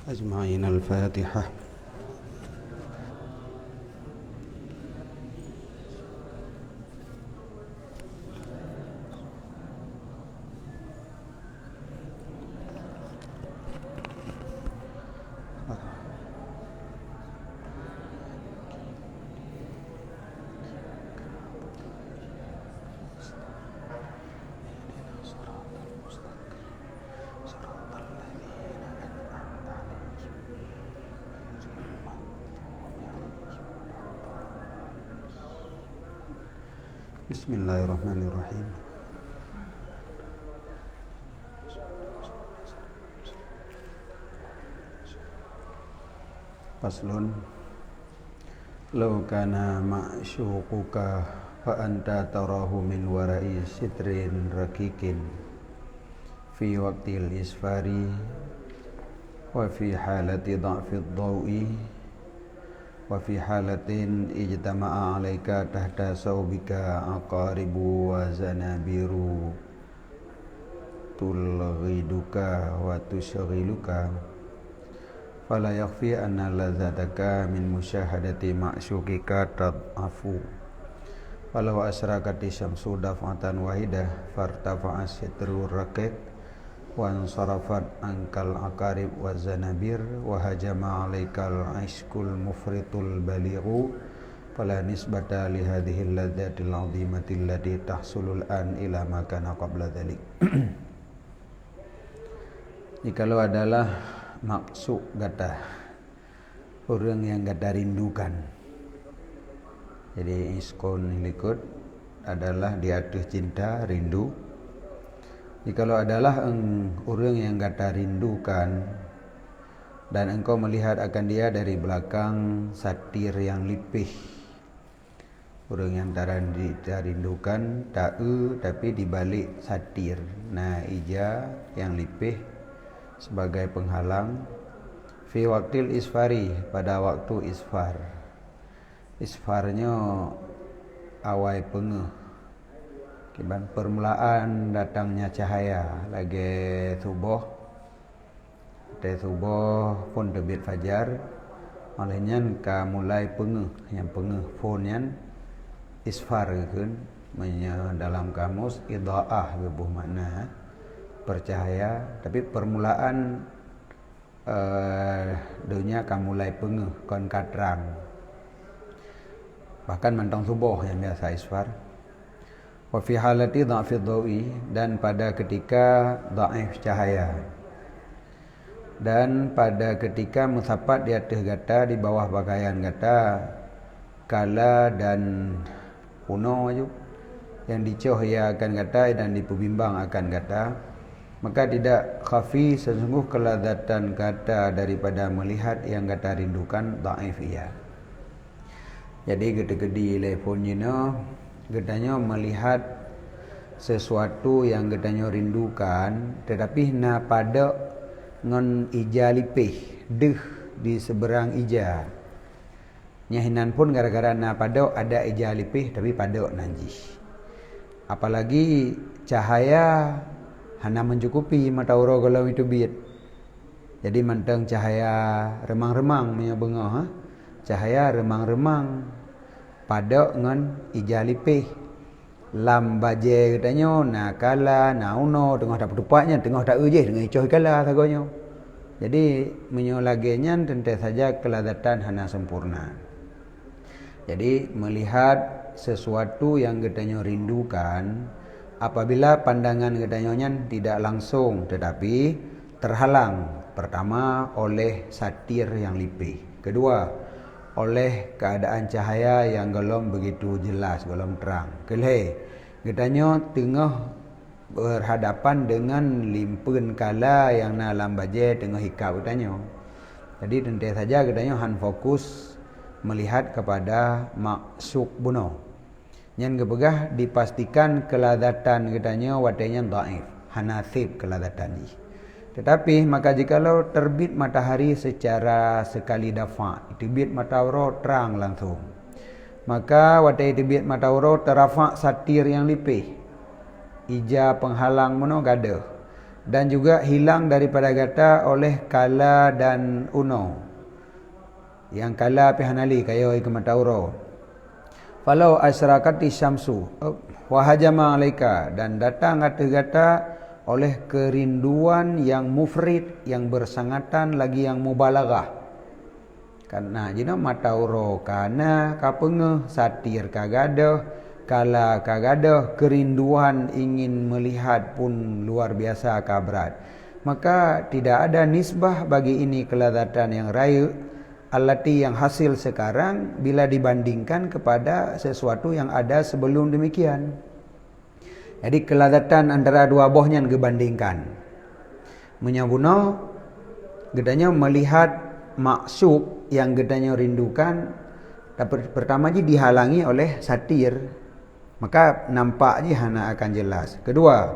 أجمعين. الفاتحة. Bismillahirrahmanirrahim. Faslun. Law kana ma'syuquka fa anta tarahu min wara'i sitrin rakikin fi waqtil isfari wa fi halati dha'fi ad-dawi wa fi halatin ijtama'a 'alaika tahta saubika aqaribu wa zanabiru tulghiduka wa tushghiluka fala yakhfi anna ladzataka min musyahadati ma'syuqika tad'afu walau asrakati syamsu daf'atan wahidah fartafa'a sitru raqiq wa ansarafat angkal aqarib wa zanabir wa hajama 'alaikal ishqul mufritul balighu fala nisbata li hadhihi alladzatil 'azimati allati tahsulul an ila ma kana qabla dzalik. Jikalau adalah maksud gata orang yang gata rindukan, jadi iskon likut adalah di atas cinta rindu. Jikalau adalah orang yang gata rindukan dan engkau melihat akan dia dari belakang satir yang lipih, orang yang tak rindukan tapi dibalik satir, nah ija yang lipih sebagai penghalang. Fi waqtil isfari, pada waktu isfar. Isfarnya awal pengeh, kiban permulaan datangnya cahaya lagi subuh, pun terbit fajar, olehnya ka mulai pengeh, yang pengeh phone isfar kan, dalam kamus idaah bebuh makna bercahaya, tapi permulaan dunia ka mulai pengeh kon katrang, bahkan mentang subuh yang biasa isfar. Wa fi halati dha'fi dhawi, dan pada ketika dhaif cahaya, dan pada ketika musapat di atas gata, di bawah pakaian gata, kala dan kuno yang dicohya akan gata dan diperbimbang akan gata, maka tidak khafi sesungguh kelazatan gata daripada melihat yang gata rindukan dhaif ia. Jadi gede-gede telefonnya getanya melihat sesuatu yang getanya rindukan, tetapi na pada ngon ija lipih deh di seberang ija nyahinan pun gara-gara na pada ada ija lipih tapi pada najis. Apalagi cahaya hana mencukupi mata ura kalau itu biat, jadi manteng cahaya remang-remang punya bengah, cahaya remang-remang pada ngan ija lipih lam baje katanya na kala na uno tengah tak petupaknya tengah tak ujeh dengan icoh kala sagonyo. Jadi menyolagenya tentu saja kelazatan hana sempurna. Jadi melihat sesuatu yang katanya rindukan apabila pandangan katanya tidak langsung tetapi terhalang, pertama oleh satir yang lipih, kedua oleh keadaan cahaya yang belum begitu jelas, belum terang. Kelih, katanya tengah berhadapan dengan limpun kala yang na lambaje tengah hikap katanya. Jadi tentu saja katanya han fokus melihat kepada maksud buno. Yang kebegah dipastikan kelazatan katanya watanya dhaif, hanasib kelazatan ni. Tetapi maka jikalau terbit matahari secara sekali dafa, terbit matahari terang langsung, maka watai terbit matahari terafak satir yang lipih, ija penghalang mono gada. dan juga hilang daripada gata oleh kala dan uno. Yang kala pihanali kayo ke matauro. Falau asrakati syamsu wa hajama alaika, dan datang gata oleh kerinduan yang mufrid, yang bersangatan lagi yang mubalaghah. Karena jina matauro kana kapengeh satir kagadah, kala kagadah, kerinduan ingin melihat pun luar biasa kabrat. Maka tidak ada nisbah bagi ini kelazatan yang raya allati yang hasil sekarang bila dibandingkan kepada sesuatu yang ada sebelum demikian. Jadi kelazatan antara dua bohnya dibandingkan. Menyabuno gedanya melihat maksud yang gedanya rindukan, pertama je dihalangi oleh satir. Maka nampak je hana akan jelas. Kedua,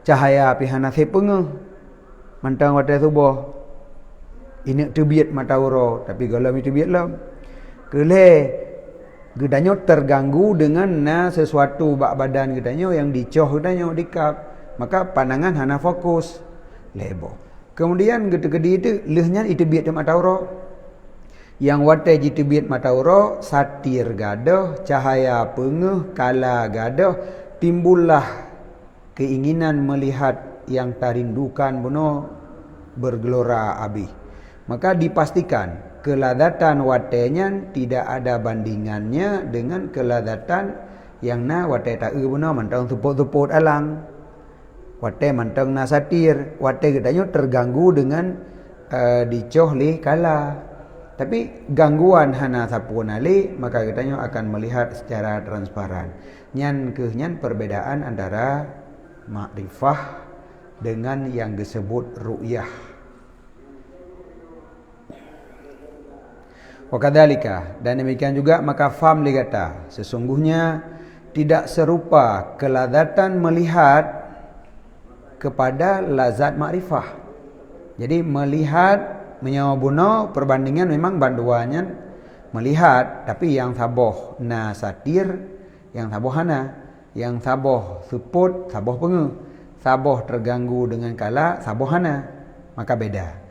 cahaya api hana sepengeh mantang watai subuh. Ini terbiat matauro, tapi galam itu biatlah. Kele gedanyo terganggu dengan sesuatu bak badan gedanyo yang dicoh gedanyo dikap. Maka pandangan hana fokus. Lebo. Kemudian gede-gede itu lehnya itu biat matauro. Yang watai jitu biat matauro, satir gadoh, cahaya pengeh, kala gadoh, timbullah keinginan melihat yang tarindukan beno bergelora abih. Maka dipastikan kelazatan watainya tidak ada bandingannya dengan kelazatan yang watai tae beno mantang tuput-tuput alang. Watai mantang satir, watai gedanya terganggu dengan dicoh li kala. Tapi gangguan hana sapun ali, maka katanya akan melihat secara transparan. Nyan perbedaan antara makrifah dengan yang disebut ru'yah. Wakadzalika, dan demikian juga maka faham dikata, sesungguhnya tidak serupa kelazatan melihat kepada lazat makrifah. Jadi melihat menyawabuno perbandingan memang banduannya melihat, tapi yang saboh satir, yang saboh hana, yang saboh suput, saboh pengeh, saboh terganggu dengan kala, saboh hana, maka beda.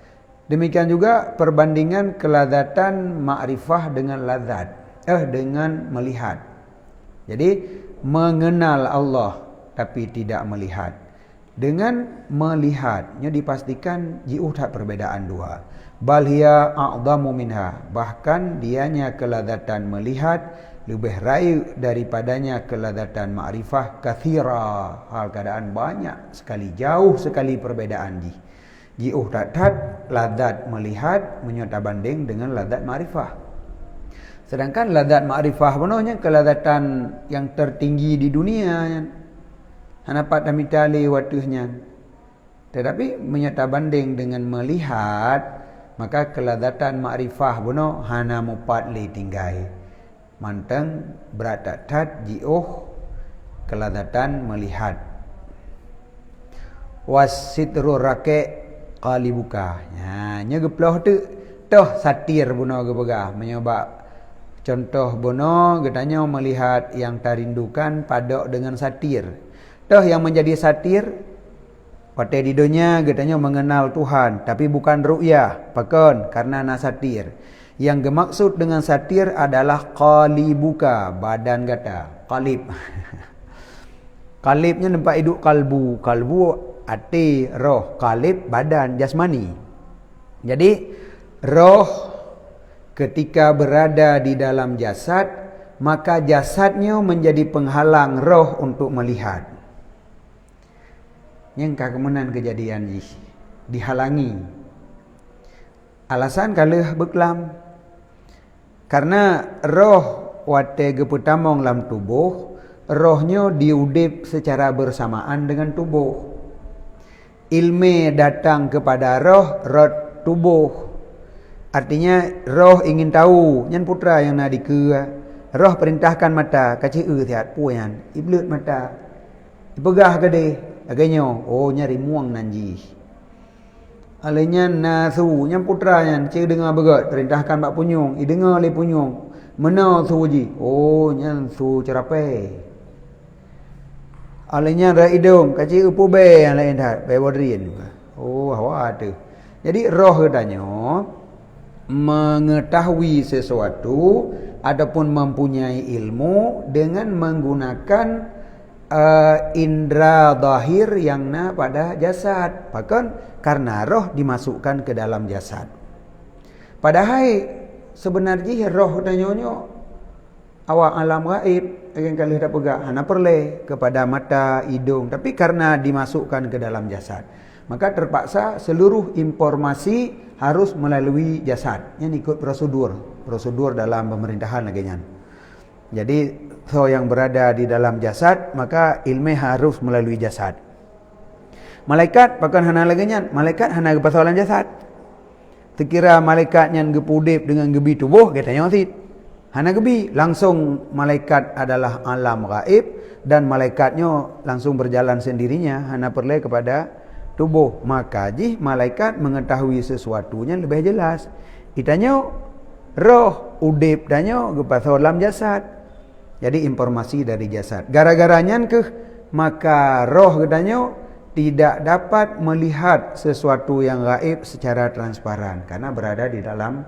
Demikian juga perbandingan kelazatan makrifah dengan lazat, dengan melihat. Jadi mengenal Allah tapi tidak melihat. Dengan melihatnya dipastikan jiuh tak perbedaan dua. Bal hiya a'dhamu minha, bahkan dianya kelazatan melihat lebih raya daripadanya kelazatan ma'rifah kathira, hal keadaan banyak sekali, jauh sekali perbedaan jiuh tak lazat melihat menyata banding dengan lazat ma'rifah. Sedangkan lazat ma'rifah benarnya kelazatan yang tertinggi di dunia, hanapat amitali watuhnya. Tetapi menyata banding dengan melihat, maka kelazatan makrifah beno hana mupat li tinggai. Manteng beratat jiuh kelazatan melihat. Wasitru rake qalibuka. Nya geploh tu toh satir beno gebegah menyebab contoh beno gedanya melihat yang tarindukan padok dengan satir. Toh yang menjadi satir watai di dunia katanya mengenal Tuhan, tapi bukan ru'yah, pakon karena nasatir. Yang gemaksud dengan satir adalah qalibuka, badan kata, qalib. Qalibnya nampak hidup kalbu, kalbu hati, roh, qalib badan jasmani. Jadi roh ketika berada di dalam jasad, maka jasadnya menjadi penghalang roh untuk melihat. Yang kemudian kejadian dihalangi. Alasan kalah beklam. Karena roh wate geputamong dalam tubuh, rohnya diudip secara bersamaan dengan tubuh. Ilmu datang kepada roh tubuh. Artinya roh ingin tahu, nyan putra yang nak dikira. Roh perintahkan mata, kacau tiat puyan, iblut mata. Ipegah gede. Agaknya, nyari muang nanji. Alanya nasu, yang putra yang cik dengar begat, perintahkan bak punyung, dengar le punyung. Mana su ji? Yang su cerapai. Alanya ra hidung, kaci upu be yang lain dah, be bodrin. Oh, awak ada. Jadi roh katanya mengetahui sesuatu ataupun mempunyai ilmu dengan menggunakan indera zahir yang na pada jasad. Bahkan karena roh dimasukkan ke dalam jasad. Padahal sebenarnya roh tanyonyo awak alam gaib akan kali dah pegang hana perle kepada mata, hidung, tapi karena dimasukkan ke dalam jasad, maka terpaksa seluruh informasi harus melalui jasad. Yang ikut prosedur dalam pemerintahan lagi nyan. Jadi so yang berada di dalam jasad, maka ilmu harus melalui jasad. Malaikat bahkan hana lagi nyan, malaikat hana persoalan jasad. Terkira malaikat yang gepudip dengan gebi tubuh, katanya tidak. Hana gebi, langsung malaikat adalah alam gaib dan malaikatnya langsung berjalan sendirinya, hana perle kepada tubuh. Maka malaikat mengetahui sesuatunya lebih jelas. Itanya roh udip danyo gepasal dalam jasad. Jadi informasi dari jasad. Gara-garanya maka roh katanya tidak dapat melihat sesuatu yang gaib secara transparan karena berada di dalam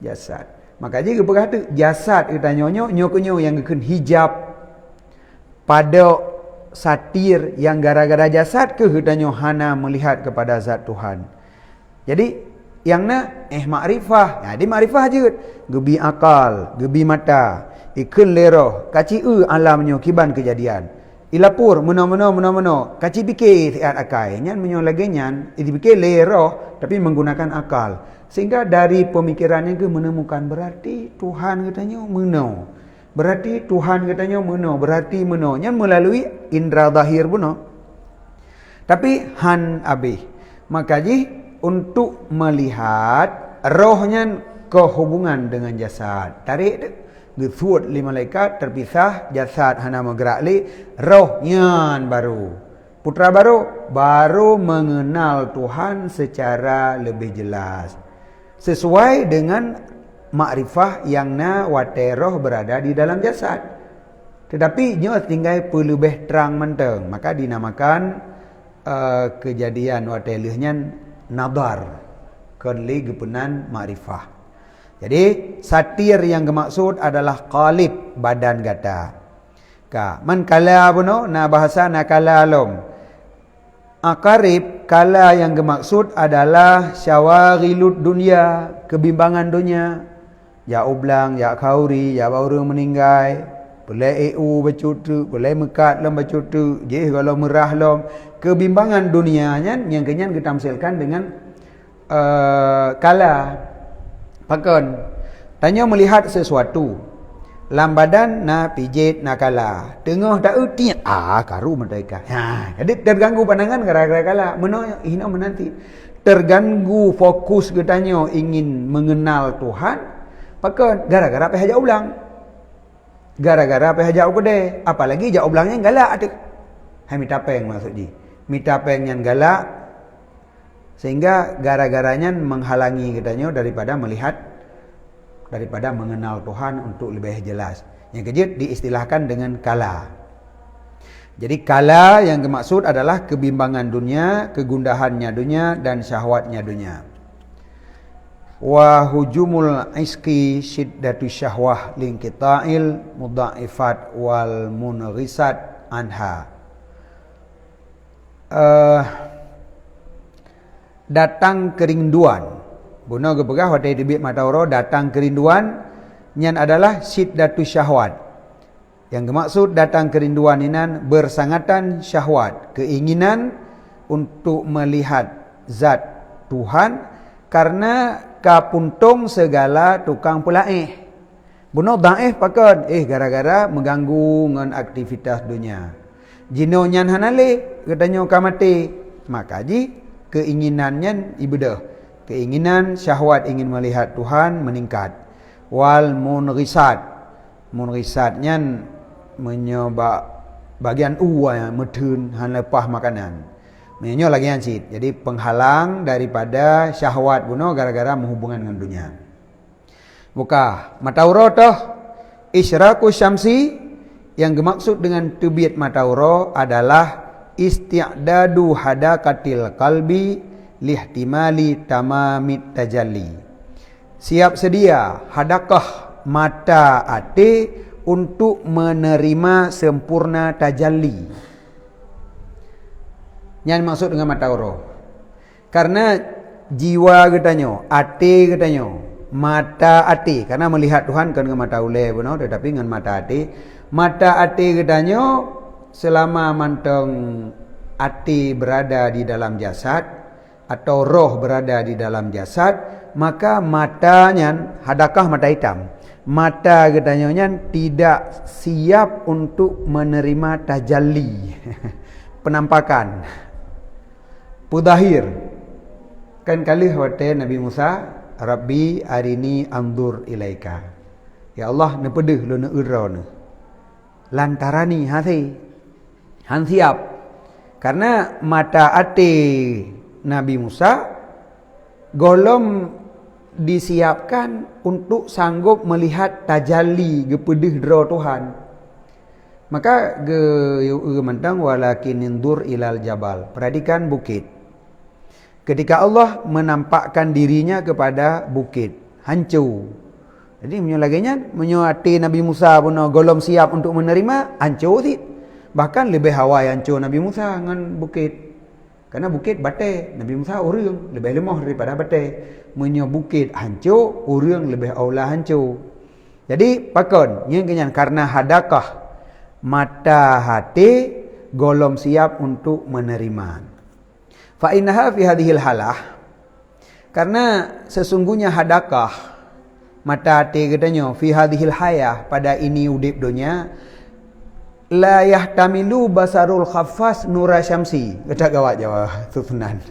jasad. Maka jika berkata jasad katanya nyokonyo yang akan hijab pada satir yang gara-gara jasad katanya hana melihat kepada zat Tuhan. Jadi yang na makrifah. Jadi makrifah je. Gebi akal, gebi mata, ikun leroh, kaci alamnya kiban kejadian. Ilapur meno, kaci fikir tiat akai. Nyan menyo lagi nyan, fikir leroh tapi menggunakan akal. Sehingga dari pemikirannya ke menemukan berarti Tuhan katanya meno. Berarti Tuhan katanya meno, berarti meno. Nyan melalui indera zahir pun. Tapi han abih. Maka untuk melihat rohnya kehubungan dengan jasad. Tarik gesud lima malaikat terpisah, jasad hana bergerak li, rohnya baru. Putra baru mengenal Tuhan secara lebih jelas. Sesuai dengan makrifah yang na wate roh berada di dalam jasad. Tetapi nyo tinggal pelebih terang menteng, maka dinamakan kejadian wate lehnya nadar, kenli gepunan makrifah. Jadi satir yang dimaksud adalah qalib badan gata. Man kala puno na bahasa na kala lom. Akarib kala yang dimaksud adalah syawaghilud dunia, kebimbangan dunia. Ya ublang, ya kauri, ya baru meninggal, boleh EU bercutu, boleh mekat lom bercutu, je kalau merah lom. Kebimbangan dunianya yang kenyan kita tamsilkan dengan kala. Pakon tanya melihat sesuatu lam badan na pijit na kala tengah tak utiat karu mereka. Jadi terganggu pandangan gara-gara kala hina menanti terganggu fokus katanya ingin mengenal Tuhan. Pakon gara-gara pe hajak ulang, gara-gara pe hajak gede, apalagi jak ulangnya galak ada. Hai mitapeng maksud ji mitapeng yang galak sehingga gara-garanya menghalangi katanya daripada melihat, daripada mengenal Tuhan untuk lebih jelas. Yang kejut diistilahkan dengan kala. Jadi kala yang dimaksud adalah kebimbangan dunia, kegundahannya dunia dan syahwatnya dunia. Wa hujumul iski syiddatu syahwah linqita'il mudha'ifat wal munghisat anha. Datang kerinduan. Guna gepegah watai debit matauro datang kerinduan nyan adalah syiddatu syahwat. Yang dimaksud datang kerinduan inan bersangatan syahwat, keinginan untuk melihat zat Tuhan karena kapuntung segala tukang pulaih. Bunuh daif pakon gara-gara mengganggu dengan aktivitas dunia. Jino nyan hanale katanya kamati, maka keinginannya ibadah. Keinginan syahwat ingin melihat Tuhan meningkat. Wal munrisat. Munrisatnya menyoba bagian yang medun han lepah makanan. Menyo lagi ansit. Jadi penghalang daripada syahwat buno gara-gara menghubungkan dengan dunia. Buka matauro toh isyraku syamsi yang dimaksud dengan terbit matauro adalah isti'dadu hadaqatil qalbi lihtimali tamamit tajalli. Siap sedia hadakah mata hati untuk menerima sempurna tajalli. Yang maksud dengan matauro. Karena jiwa katanya, hati katanya, mata hati, karena melihat Tuhan kan dengan mata ulai benar, tetapi dengan mata hati. Mata hati katanya selama manteng hati berada di dalam jasad atau roh berada di dalam jasad, maka matanya hadakah mata hitam. Mata katanya tidak siap untuk menerima tajalli. Penampakan. Pudahir. Kan kali hotel Nabi Musa, Rabbi arini andur ilaika. Ya Allah, ne pedih lu ne ura ne. Lantarani hati. Han siap. Karena mata hati Nabi Musa golom disiapkan untuk sanggup melihat tajalli gepedih dra Tuhan. Maka ge mentang walakin indur ilal jabal. Perhatikan bukit. Ketika Allah menampakkan dirinya kepada bukit, hancur. Jadi menyolaginya, menyuati Nabi Musa pun golom siap untuk menerima, hancur sih. Bahkan lebih hawai hancur Nabi Musa dengan bukit. Karena bukit batai, Nabi Musa orang lebih lemah daripada batai. Menyo bukit hancur, orang lebih aula hancur. Jadi pakon, yang kenyan karena hadakah mata hati golom siap untuk menerima. Fa innaha fi hadhil halah, karena sesungguhnya hadakah mata hati katanya fi hadhil hayah, pada ini udip dunia, la yahtamilu basarul khaffas nura syamsi. Kata gawat Jawa Sufnan.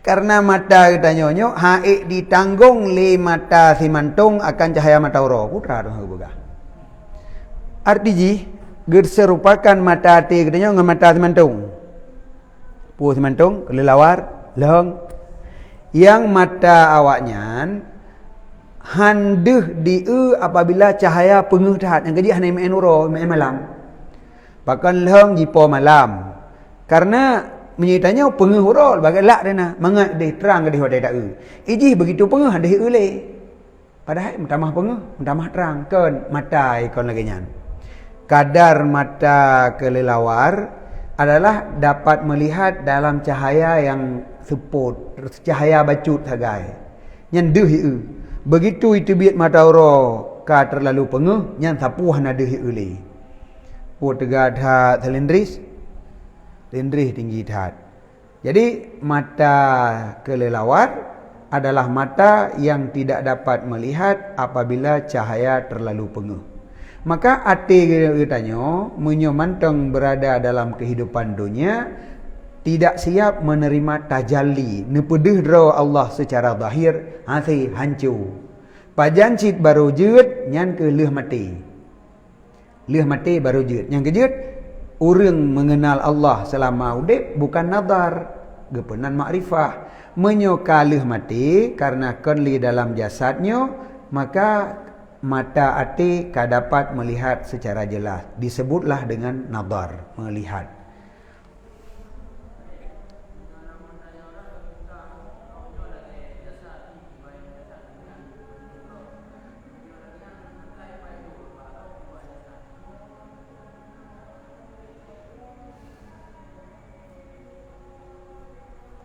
Karena mata katanya haik ditanggung le mata si mantung akan cahaya matahari. Putra tu buka. Arti serupakan mata hati katanya dengan mata si mantung. Puh si mantung kelelawar leheng yang mata awaknya handeh diu apabila cahaya pengeh tahat yang gaji hanai menuro malam. Bahkan leheng jipo malam. Karena menyitanya pengeh urol bagai lak dena mangat deh terang ke dia tak u. Iji begitu pengeh deh ule. Padahal mentamah pengeh, mentamah terang kan mata ikon lagi nyan. Kadar mata kelelawar adalah dapat melihat dalam cahaya yang seput, cahaya bacut hagai. Nyan deh begitu itu biat mata uro ka terlalu pengeh, nyan sapuh na deh ule. Pu tegad ha selendris, lendrih tinggi tahat. Jadi mata kelelawar adalah mata yang tidak dapat melihat apabila cahaya terlalu pengeh. Maka hati katanya menyomantang berada dalam kehidupan dunia, tidak siap menerima tajalli, nepedih dra Allah secara zahir, hati hancur. Pajan cit baru jeut nyan ke leuh mati. Leuh mati baru jeut. Yang kejeut orang mengenal Allah selama udip bukan nazar, gepenan makrifah. Menyokalih mati karena kenli dalam jasadnya, maka mata hati dapat melihat secara jelas. Disebutlah dengan nazar, melihat.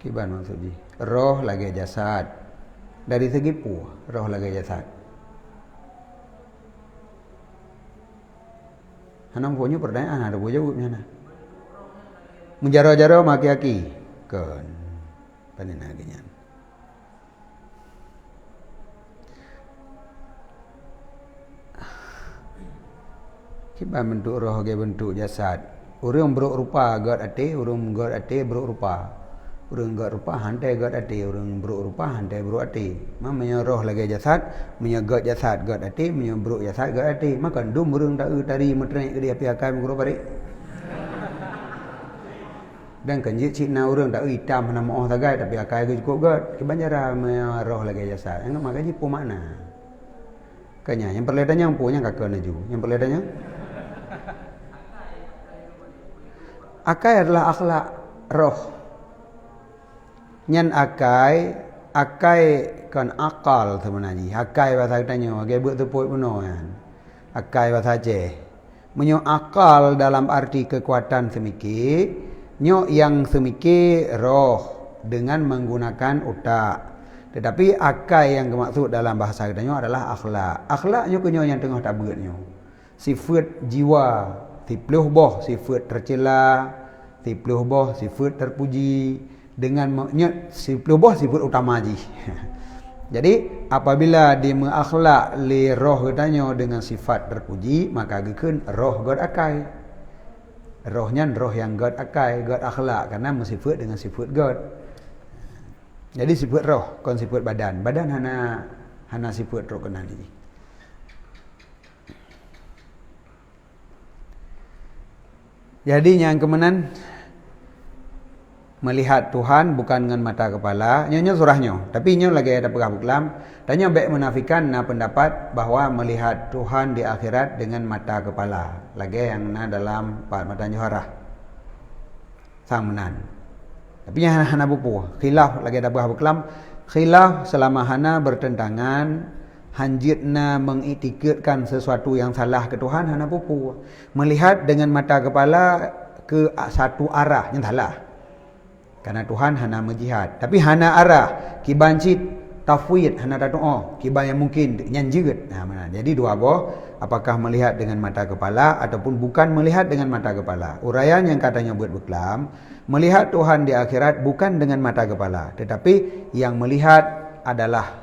Kiban maksudnya roh lagi jasad. Dari segi puh roh lagi jasad. Hanam punya pertanyaan ada punya jawabnya na. Menjaro-jaro maki-aki kan panen aginya. Kiban bentuk roh ke bentuk jasad. Urang beruk rupa god ate, urang god ate beruk rupa. Urang god rupa hantai god ate, urang beruk rupa hantai beruk ate. Mamanya roh lagi jasad, punya god jasad god ate, punya beruk jasad god ate. Maka dum urang tak tari metrenik ke dia pi akan guru balik. Dan kanjit cina urang tak hitam nama oh tagai tapi akai ke cukup god. Kebanjara roh lagi jasad. Enggak makanya pu makna. Kanya yang perletannya yang punya kakak naju. Yang perletannya Akai adalah akhlak roh. Nyan akai kan akal sebenarnya. Akai bahasa katanya, agai buat tepuk puno kan. Akai bahasa Aceh. Menyo akal dalam arti kekuatan semikir, nyo yang semikir roh dengan menggunakan otak. Tetapi akai yang dimaksud dalam bahasa katanya adalah akhlak. Akhlaknya kunyo yang tengah tak beratnya. Sifat jiwa, tipluh boh sifat tercela, tipluh boh sifat terpuji, dengan tipluh boh sifat utama ji. Jadi apabila dia menakhlak li roh katanya dengan sifat terpuji, maka gekeun roh god akai. Rohnya roh yang god akai, god akhlak karena mensifat dengan sifat god. Jadi sifat roh, kon sifat badan. Badan hana sifat roh kena ni. Jadi yang kemenan melihat Tuhan bukan dengan mata kepala, nyonya surahnya. Tapi nyo lagi ada pegah buklam, tanya baik menafikan pendapat bahwa melihat Tuhan di akhirat dengan mata kepala. Lagi yang dalam mata Johara. Sang menan. Tapi yang hana bupu, khilaf lagi ada pegah buklam, khilaf selama hana bertentangan hanjitna mengiktikadkan sesuatu yang salah ke Tuhan hana bupu. Melihat dengan mata kepala ke satu arah yang salah. Karena Tuhan hana menjihad. Tapi hana arah. Kibancit, tafwid, hana doa. Kiban yang mungkin, nyanjut. Jadi dua boh. Apakah melihat dengan mata kepala ataupun bukan melihat dengan mata kepala. Uraian yang katanya buat beklam. Melihat Tuhan di akhirat bukan dengan mata kepala. Tetapi yang melihat adalah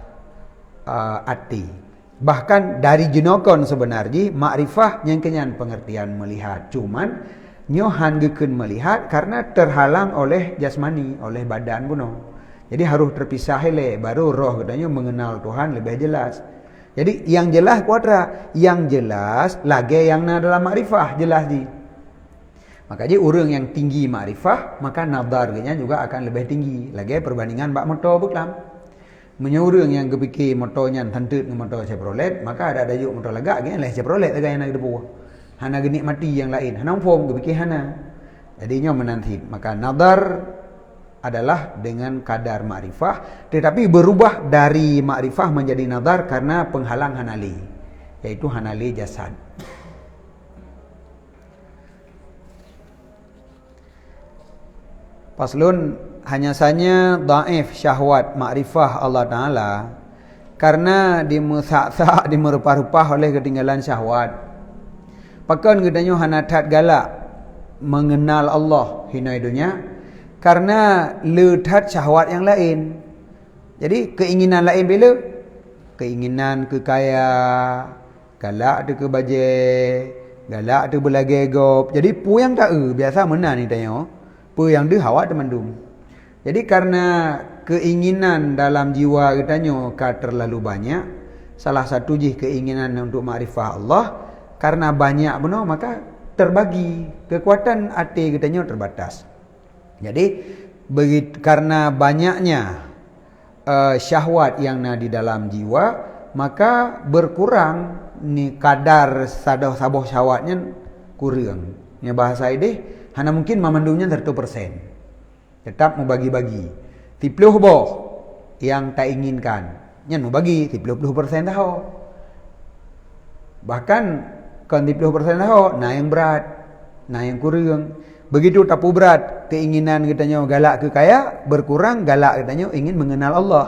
hati. Bahkan dari jenokon sebenarnya. Makrifah yang kenyan pengertian melihat. Cuman nyohan gekeun melihat karena terhalang oleh jasmani, oleh badan puno. Jadi harus terpisah hele baru roh katanya mengenal Tuhan lebih jelas. Jadi yang jelas kuadra, yang jelas lagi yang dalam makrifah jelas di. Makanya orang yang tinggi makrifah maka nadarnya juga akan lebih tinggi. Lagi perbandingan bak motor beklam. Menyurang yang kepikir motornya tantut dengan motor Chevrolet, maka ada yuk motor lagak kan lah Chevrolet lagi yang nak debu. Hana genik mati yang lain. Hana umpom kepikir hana. Jadinya menanti. Maka nadar adalah dengan kadar makrifah. Tetapi berubah dari makrifah menjadi nadar karena penghalang hanali. Yaitu hanali jasad. Paslun hanya saja daif syahwat makrifah Allah Ta'ala. Karena dimesak-sak, dimerupah-rupah oleh ketinggalan syahwat. Pakan gedanya hanatat galak mengenal Allah hinai dunia karena letat syahwat yang lain. Jadi keinginan lain bila keinginan ke kaya, galak tu ke baje, galak tu belagegop. Jadi pu yang tak biasa mana ni tanya. Pu yang dia hawat temandum. Jadi karena keinginan dalam jiwa katanya terlalu banyak, salah satu je keinginan untuk makrifah Allah. Karena banyak benar maka terbagi. Kekuatan hati katanya terbatas. Jadi karena banyaknya syahwat yang ada di dalam jiwa, maka berkurang ni kadar sabah syahwatnya kurang. Ni bahasa ini hanya mungkin memandungnya 100%. Tetap membagi-bagi. 30 boh yang tak inginkan. Yang membagi 30% tahu. Bahkan kan 30% tahu, nah yang berat, nah yang kurang. Begitu tapu berat, keinginan katanya galak ke kaya, berkurang galak katanya ingin mengenal Allah.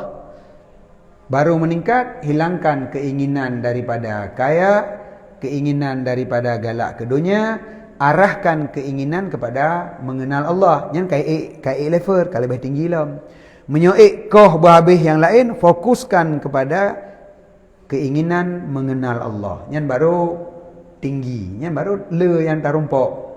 Baru meningkat, hilangkan keinginan daripada kaya, keinginan daripada galak ke dunia, arahkan keinginan kepada mengenal Allah. Yang kai level, kalau lebih tinggi lah. Menyoik koh berhabis yang lain, fokuskan kepada keinginan mengenal Allah. Yang baru tinggi, yang baru le yang tarumpok.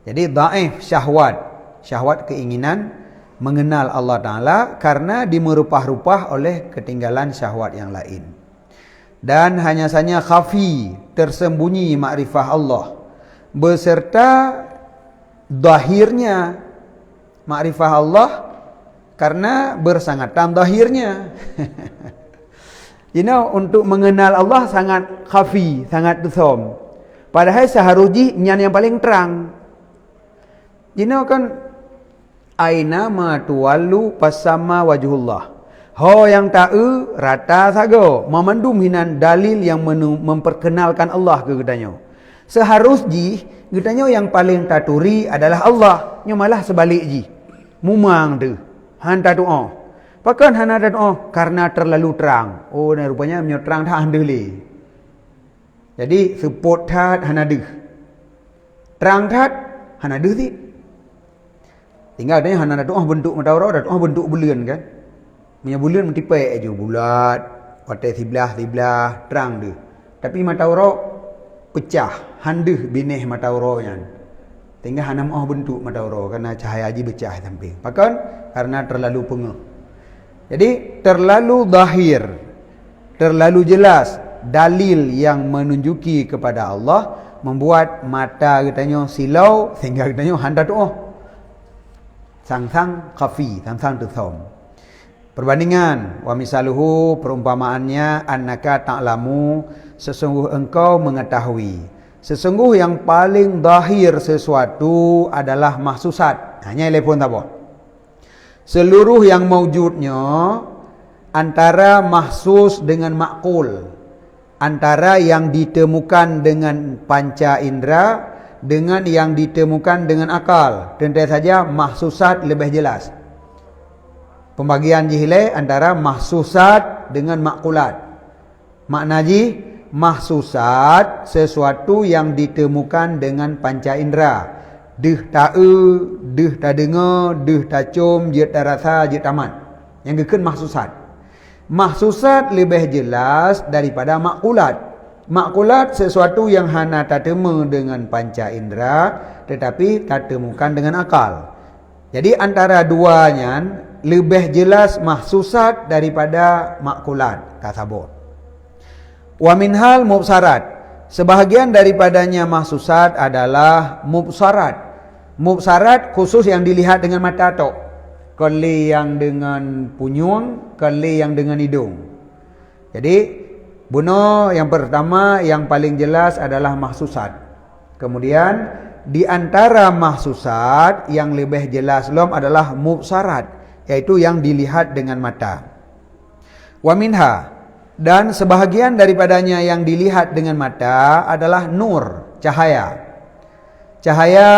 Jadi daif syahwat keinginan mengenal Allah Ta'ala karena dimerupah-rupah oleh ketinggalan syahwat yang lain. Dan hanya saja khafi, tersembunyi makrifah Allah beserta zahirnya makrifah Allah karena bersangatan zahirnya. Untuk mengenal Allah sangat khafi, sangat tusam. Padahal seharusnya yang paling terang. Jina kan aina ma tuwallu pasama wajhullah. Ho yang tahu rata sago memandum hinan dalil yang memperkenalkan Allah ke katanya. Seharusnya katanya yang paling taturi adalah Allah. Nya malah sebalik ji. Mumang tu. Han tak doa. Pakan han ada doa karena terlalu terang. Oh, ni rupanya menyo terang dah andeli. Jadi support that han ada. Terang that han ada ti. Tinggal adanya han ada doa bentuk mataura dan doa bentuk bulan kan. Punya bulan mentipek aja bulat, patai sebelah terang dia. Tapi mataura pecah, handeh binih matauranya. Tinggal hanam bentuk mataura karena cahaya aja pecah samping. Pakan karena terlalu pengeh. Jadi terlalu zahir, terlalu jelas dalil yang menunjuki kepada Allah membuat mata katanya silau sehingga katanya handa doa. Sang-sang khafi, sang-sang tersom. Perbandingan wa misaluhu perumpamaannya annaka ta'lamu sesungguh engkau mengetahui sesungguh yang paling zahir sesuatu adalah mahsusat hanya telepon tak apa seluruh yang maujudnya antara mahsus dengan makul antara yang ditemukan dengan panca indera dengan yang ditemukan dengan akal tentu saja mahsusat lebih jelas. Pembagian jihile antara mahsusat dengan makulat. Makna ji mahsusat sesuatu yang ditemukan dengan panca indera. Deh tahu, deh tak dengar, deh tak cium, je tak rasa, je tamat. Yang gekun mahsusat. Mahsusat lebih jelas daripada makulat. Makulat sesuatu yang hana tak temu dengan panca indera tetapi tak temukan dengan akal. Jadi antara duanya lebih jelas mahsusat daripada makulat tasabur. Wa minhal mubsarat. Sebahagian daripadanya mahsusat adalah mubsarat. Mubsarat khusus yang dilihat dengan mata tok. Kali yang dengan punyung, kali yang dengan hidung. Jadi buno yang pertama yang paling jelas adalah mahsusat. Kemudian di antara mahsusat yang lebih jelas adalah mubsarat. Yaitu yang dilihat dengan mata. Wa minha dan sebahagian daripadanya yang dilihat dengan mata adalah nur, cahaya. Cahaya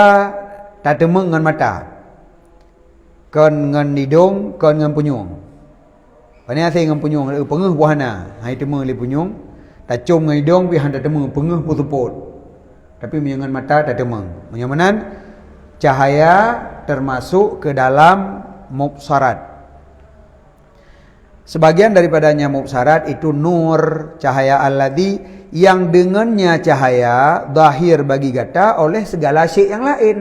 tak temu dengan mata. Kon dengan hidung, kon dengan punyung. Pana saya dengan punyung, pengeh buahana, hai temu le punyung, tak cium dengan hidung pi han tak temu, pengeh putuput. Tapi dengan mata tak temu. Menyamanan cahaya termasuk ke dalam mubsarat. Sebagian daripadanya mubsarat itu nur, cahaya alladhi yang dengannya cahaya zahir bagi gata oleh segala syai' yang lain.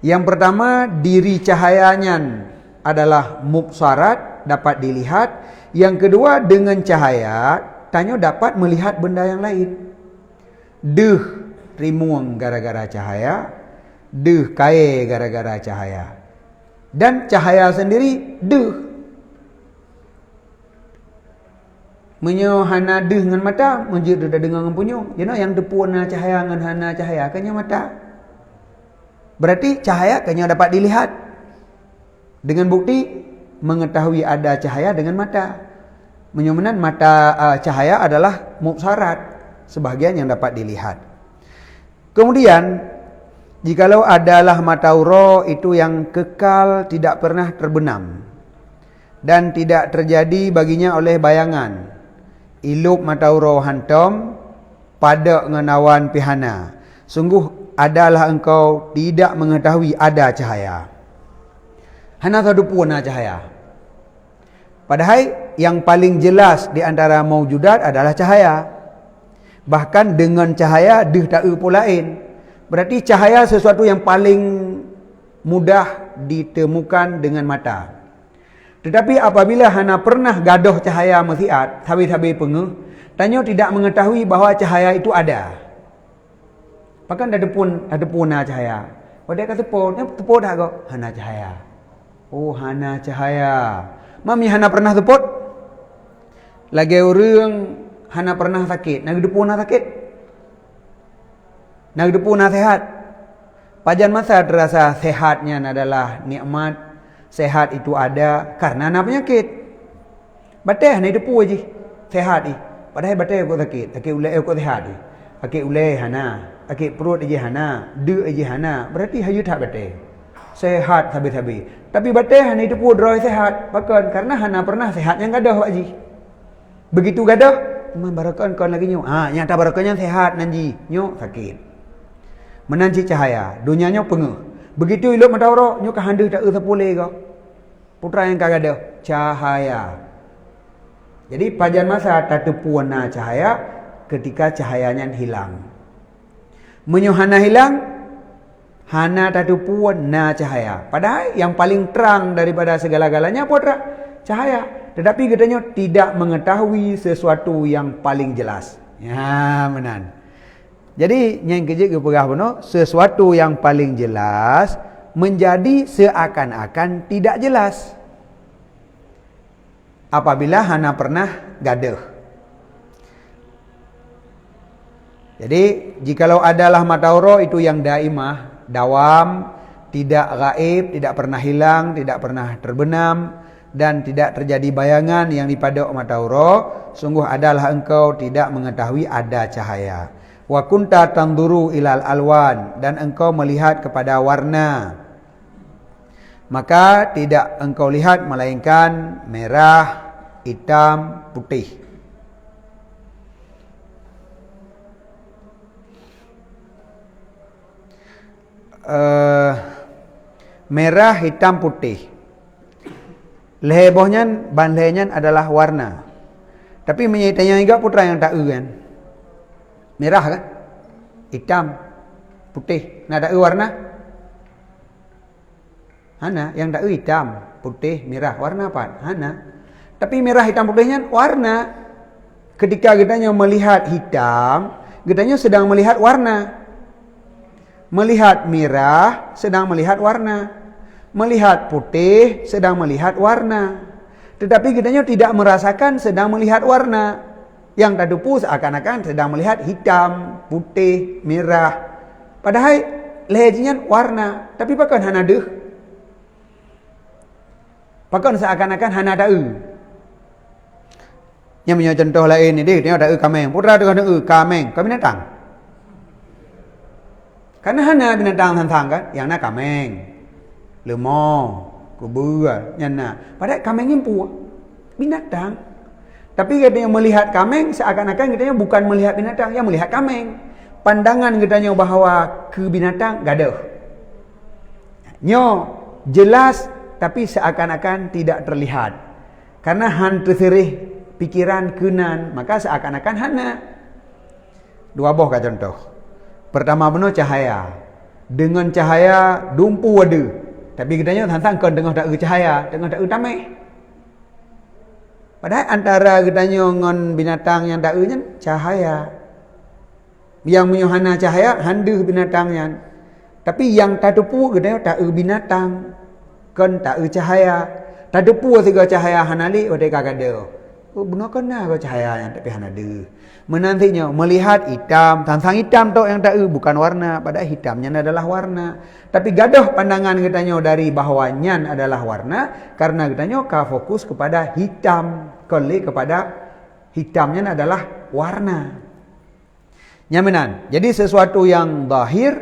Yang pertama diri cahayanya adalah mubsarat, dapat dilihat. Yang kedua dengan cahaya tanya dapat melihat benda yang lain. Deh rimuang gara-gara cahaya, deh kae gara-gara cahaya. Dan cahaya sendiri deh. Menyohana deh dengan mata, menjid dah dengar dengan punyung. Yang depuna cahaya dengan hana cahaya kanya mata. Berarti cahaya kanya dapat dilihat. Dengan bukti mengetahui ada cahaya dengan mata. Menyomanan mata cahaya adalah mubsarat, sebahagian yang dapat dilihat. Kemudian jikalau adalah mataura itu yang kekal tidak pernah terbenam dan tidak terjadi baginya oleh bayangan. Ilup mataura hantam pada ngenawan pihana. Sungguh adalah engkau tidak mengetahui ada cahaya. Hana sadupuna cahaya. Padahal yang paling jelas di antara maujudat adalah cahaya. Bahkan dengan cahaya deh tak pula lain. Berarti cahaya sesuatu yang paling mudah ditemukan dengan mata. Tetapi apabila hana pernah gadoh cahaya masiat, habis-habis pengeh, tanya tidak mengetahui bahawa cahaya itu ada. Bahkan ada pun cahaya. Pada kata tepuk dah kau hana cahaya. Oh hana cahaya. Mami hana pernah tepuk. Lagi orang hana pernah sakit, nak depun nak sakit. Nak depu nak sehat. Pajan masa terasa sehatnya adalah nikmat. Sehat itu ada karena nak penyakit. Bateh ni depu aje. Sehat ni. Padahal bateh kau sakit. Sakit ulai kau sehat ni. Sakit ulai hana. Sakit perut aje hana. De aje hana. Berarti hayu tak bateh. Sehat habis-habis. Tapi bateh ni depu droi sehat. Bahkan karena hana pernah sehat yang gadah pak ji. Begitu gadah man barakan kon lagi nyu. Nyata barakanya sehat nanji. Nyu sakit. Menanci cahaya. Dunianya pengeh. Begitu ilok matawara nyu kahanda tak sepulih kau. Putra yang kagada cahaya. Jadi pajan masa tak tepuana cahaya ketika cahayanya hilang. Menyu hana hilang, hana tak tepuana cahaya. Padahal yang paling terang daripada segala-galanya putra cahaya. Tetapi katanya tidak mengetahui sesuatu yang paling jelas. Ya, menan. Jadi yang kerja ke perah benar, sesuatu yang paling jelas menjadi seakan-akan tidak jelas. Apabila hana pernah gadah. Jadi jikalau adalah matahura itu yang daimah, dawam, tidak gaib, tidak pernah hilang, tidak pernah terbenam, dan tidak terjadi bayangan yang dipadak matahura, sungguh adalah engkau tidak mengetahui ada cahaya. Wa kunta tanduru ilal alwan, dan engkau melihat kepada warna. Maka tidak engkau lihat melainkan merah, hitam, putih. Merah, hitam, putih. Lehebohnya, banlehnya adalah warna. Tapi menyitanya juga putra yang tak kan. Merah kan? Hitam, putih. Nah tak warna? Hana, yang tak hitam, putih, merah. Warna apa? Hana. Tapi merah, hitam, putihnya warna. Ketika kitanya melihat hitam, kitanya sedang melihat warna. Melihat merah, sedang melihat warna. Melihat putih, sedang melihat warna. Tetapi kitanya tidak merasakan sedang melihat warna. Yang tadupu seakan-akan sedang melihat hitam, putih, merah. Padahal lehernya warna. Tapi pakan hana deh. Pakan seakan-akan hana tahu. Yang punya contoh lain ni dia tengok tahu kameng. Putra tu tahu kameng. Kau binatang. Karena hana binatang tantang kan. Yang nak kameng. Lemah, kubur, nyana. Padahal kameng impu binatang. Tapi katanya melihat kameng seakan-akan katanya bukan melihat binatang, yang melihat kameng. Pandangan katanya bahawa ke binatang gadah. Nyo jelas tapi seakan-akan tidak terlihat. Karena han terserih pikiran kenan, maka seakan-akan hana. Dua buah contoh. Pertama benar cahaya. Dengan cahaya dumpu ada. Tapi katanya tantang kau tengah tak cahaya, tengah tak tamai. Padahal antara katanya dengan binatang yang tak cahaya. Yang menyuhana cahaya handu binatangnya. Tapi yang tak tepu katanya tak binatang, kan tak cahaya. Tak tepu tiga cahaya hanali odeka kada. Oh benar kena kau cahaya yang tapi hanadu. Menantinya melihat hitam, tantang hitam tu yang tak bukan warna, padahal hitamnya adalah warna. Tapi gadah pandangan katanya dari bahawanya adalah warna karena katanya ka fokus kepada hitam, kali kepada hitamnya adalah warna. Nyaminan. Jadi sesuatu yang zahir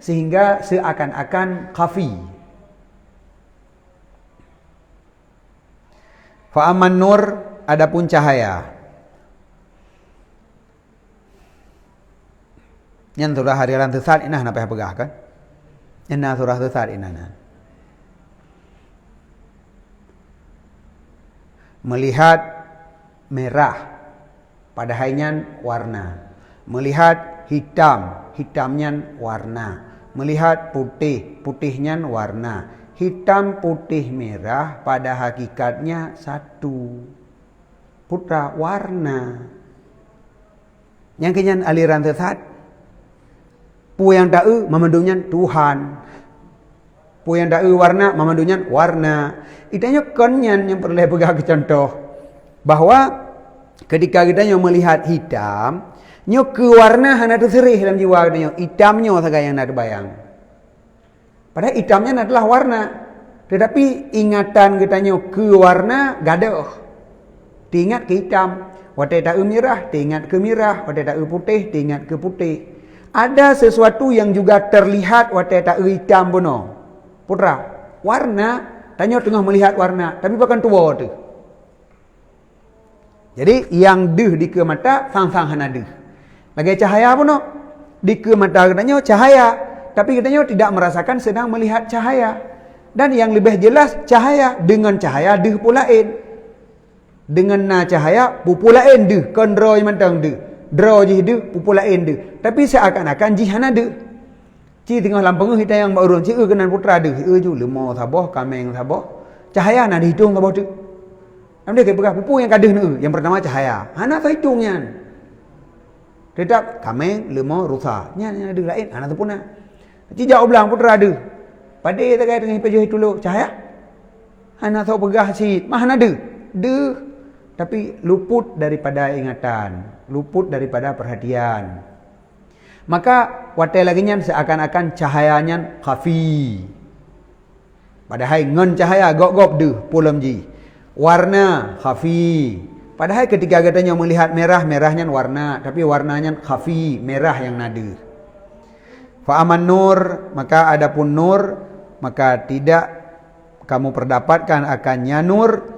sehingga seakan-akan khafi. Fa aman nur, adapun cahaya. Yang surah hariran sesat inah nak payah pegah kan? Yang surah sesat inah nah. Melihat merah, padahalnya warna. Melihat hitam, hitamnya warna. Melihat putih, putihnya warna. Hitam, putih, merah pada hakikatnya satu. Putra warna. Yang kenyan aliran sesat. Pu yang tahu memandunya Tuhan. Pu yang tahu warna memandunya warna. Itanya konyan yang perlu pegang ke contoh. Bahawa ketika kita melihat hitam, nyo ke warna hana terserih dalam jiwa kita. Hitamnya saja yang nak bayang. Padahal hitamnya adalah warna. Tetapi ingatan katanya ke warna gaduh. Diingat ke hitam. Watai tak merah, diingat ke merah. Watai tak putih, diingat ke putih. Ada sesuatu yang juga terlihat watai tak hitam pun. Putra, warna, tanya tengah melihat warna. Tapi bukan tua tu. Jadi yang deh di ke mata, sang-sang hana deh. Lagi cahaya pun. Di ke mata katanya cahaya. Tapi katanya tidak merasakan sedang melihat cahaya. Dan yang lebih jelas cahaya dengan cahaya deh pulain. Dengan na cahaya pupulain deh. Kan draw yang mantang deh. Draw je deh pupulain deh. Tapi seakan-akan jihan ada. Ci tengah lampang kita yang baurun ci kenan putra deh. Ju lemah sabah kameng sabah. Cahaya nak dihitung sabah tu. Namanya kayak begah pupu yang kadah ni. Yang pertama cahaya. Hana tak hitungnya. Tetap kameng lemah rusa. Nya ada lain. Hana tu pun nak. Ci jauh belang putra ada. Pada tak kaya tengah hidup dulu cahaya. Hana tahu pegah si mana ada. De. Tapi luput daripada ingatan, luput daripada perhatian. Maka watai lagi nya seakan-akan cahayanya khafi. Padahal ngan cahaya gop-gop de pulam ji. Warna khafi. Padahal ketika katanya melihat merah, merahnya warna, tapi warnanya khafi, merah yang nada. Fa aman nur, maka adapun nur, maka tidak kamu perdapatkan akannya nur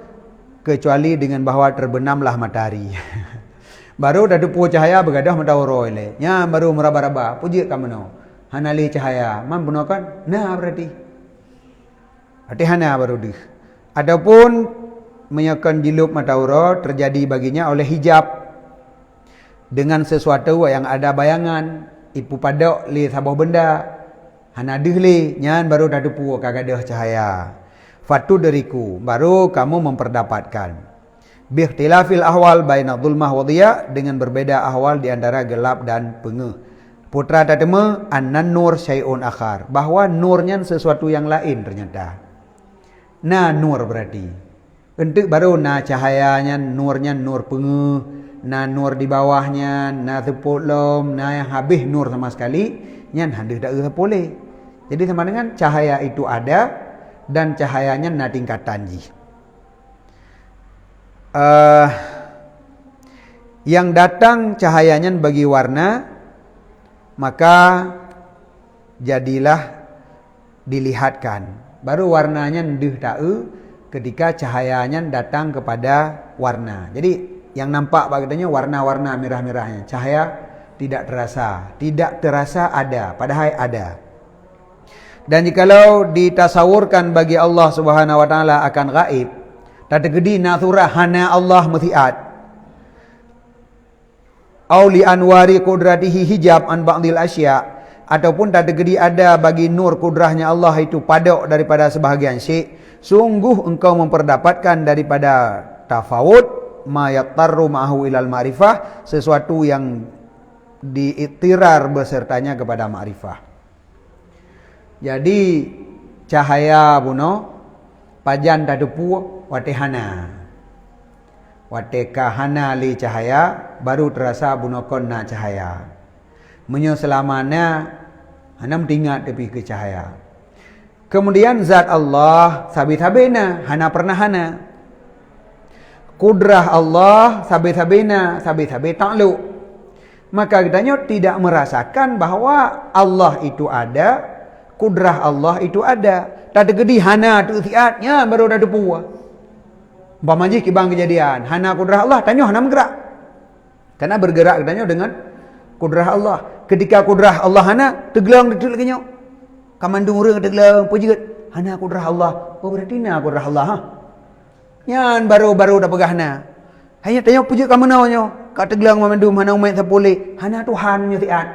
kecuali dengan bahawa terbenamlah matahari. Baru dah depu cahaya bergadah matauro ile. Nya baru meraba-raba. Puji kamu no. Hanali cahaya. Man bunokan? Nah berarti. Berarti hana baru dih. Adapun menyakan jilup matauro terjadi baginya oleh hijab dengan sesuatu yang ada bayangan. Ipu padok li sabah benda. Hana dih li. Nyan baru dah depu kagadah cahaya. Fatu dariku, baru kamu memperdapatkan. Biikhtilafil ahwal baina dhulmah wa dhiya, dengan berbeda ahwal di antara gelap dan pengeh. Putra tatema annan nur syai'un akhar, bahwa nurnya sesuatu yang lain ternyata. Na nur berarti. Untuk baru na cahayanya nurnya nur pengeh, na nur di bawahnya, na tepuk lom, na yang habis nur sama sekali, nyan handih dak boleh. Jadi sama dengan cahaya itu ada dan cahayanya na tingkatan ji. Yang datang cahayanya bagi warna, maka jadilah dilihatkan. Baru warnanya ndeh ta'u ketika cahayanya datang kepada warna. Jadi yang nampak bagainya warna-warna merah-merahnya. Cahaya tidak terasa ada, padahal ada. Dan jikalau ditasawurkan bagi Allah Subhanahu wa taala akan gaib, tak tergedi naturah hana Allah muthiat. Au li anwari qudratihi hijab an ba'dil asya, ataupun tak tergedi ada bagi nur kudrahnya Allah itu padok daripada sebahagian syai'. Sungguh engkau memperdapatkan daripada tafawud ma yattarru ma'ahu ilal ma'rifah, sesuatu yang diiktirar besertanya kepada ma'rifah. Jadi cahaya buno pajan tadepu watehana. Watekahana li cahaya baru terasa buno konna cahaya. Menyeselamanya hanam tinggal tepi ke cahaya. Kemudian zat Allah sabit-sabina hana pernah hana. Kudrah Allah sabit-sabina sabit-sabit takluk. Maka katanya tidak merasakan bahawa Allah itu ada. Kudrah Allah itu ada. Tak tergedi hana tu siatnya baru dah depu. Umpama ji kibang kejadian, hana kudrah Allah, tanya hana bergerak. Karena bergerak katanya dengan kudrah Allah. Ketika kudrah Allah hana, teglang detul lagi nyok. Kamandung urang teglang puji hana kudrah Allah. Oh berarti na kudrah Allah ha. Yan baru dah pegahna. Hanya tanya puji kamu naonyo. Ka teglang mamandum hana umat sapole. Hana Tuhan nya siat.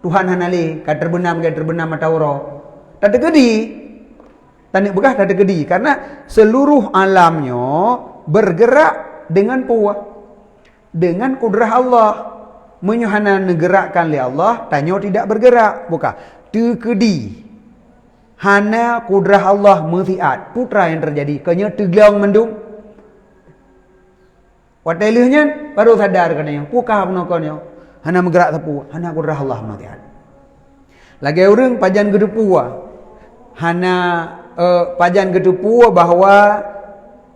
Tuhan hanali ka terbenam matauro. Tak tergedi. Tanik begah tak tergedi karena seluruh alamnya bergerak dengan puah. Dengan kudrah Allah. Menyuhana negerakkan li Allah, tanya tidak bergerak. Bukan. Tergedi. Hana kudrah Allah muthiat. Putra yang terjadi. Kanya teglang mendung. Watailihnya baru sadar katanya. Pukah penokonnya. Hana bergerak tepu. Hana kudrah Allah muthiat. Lagi orang pajan gedepu. hana pajan ketupu bahawa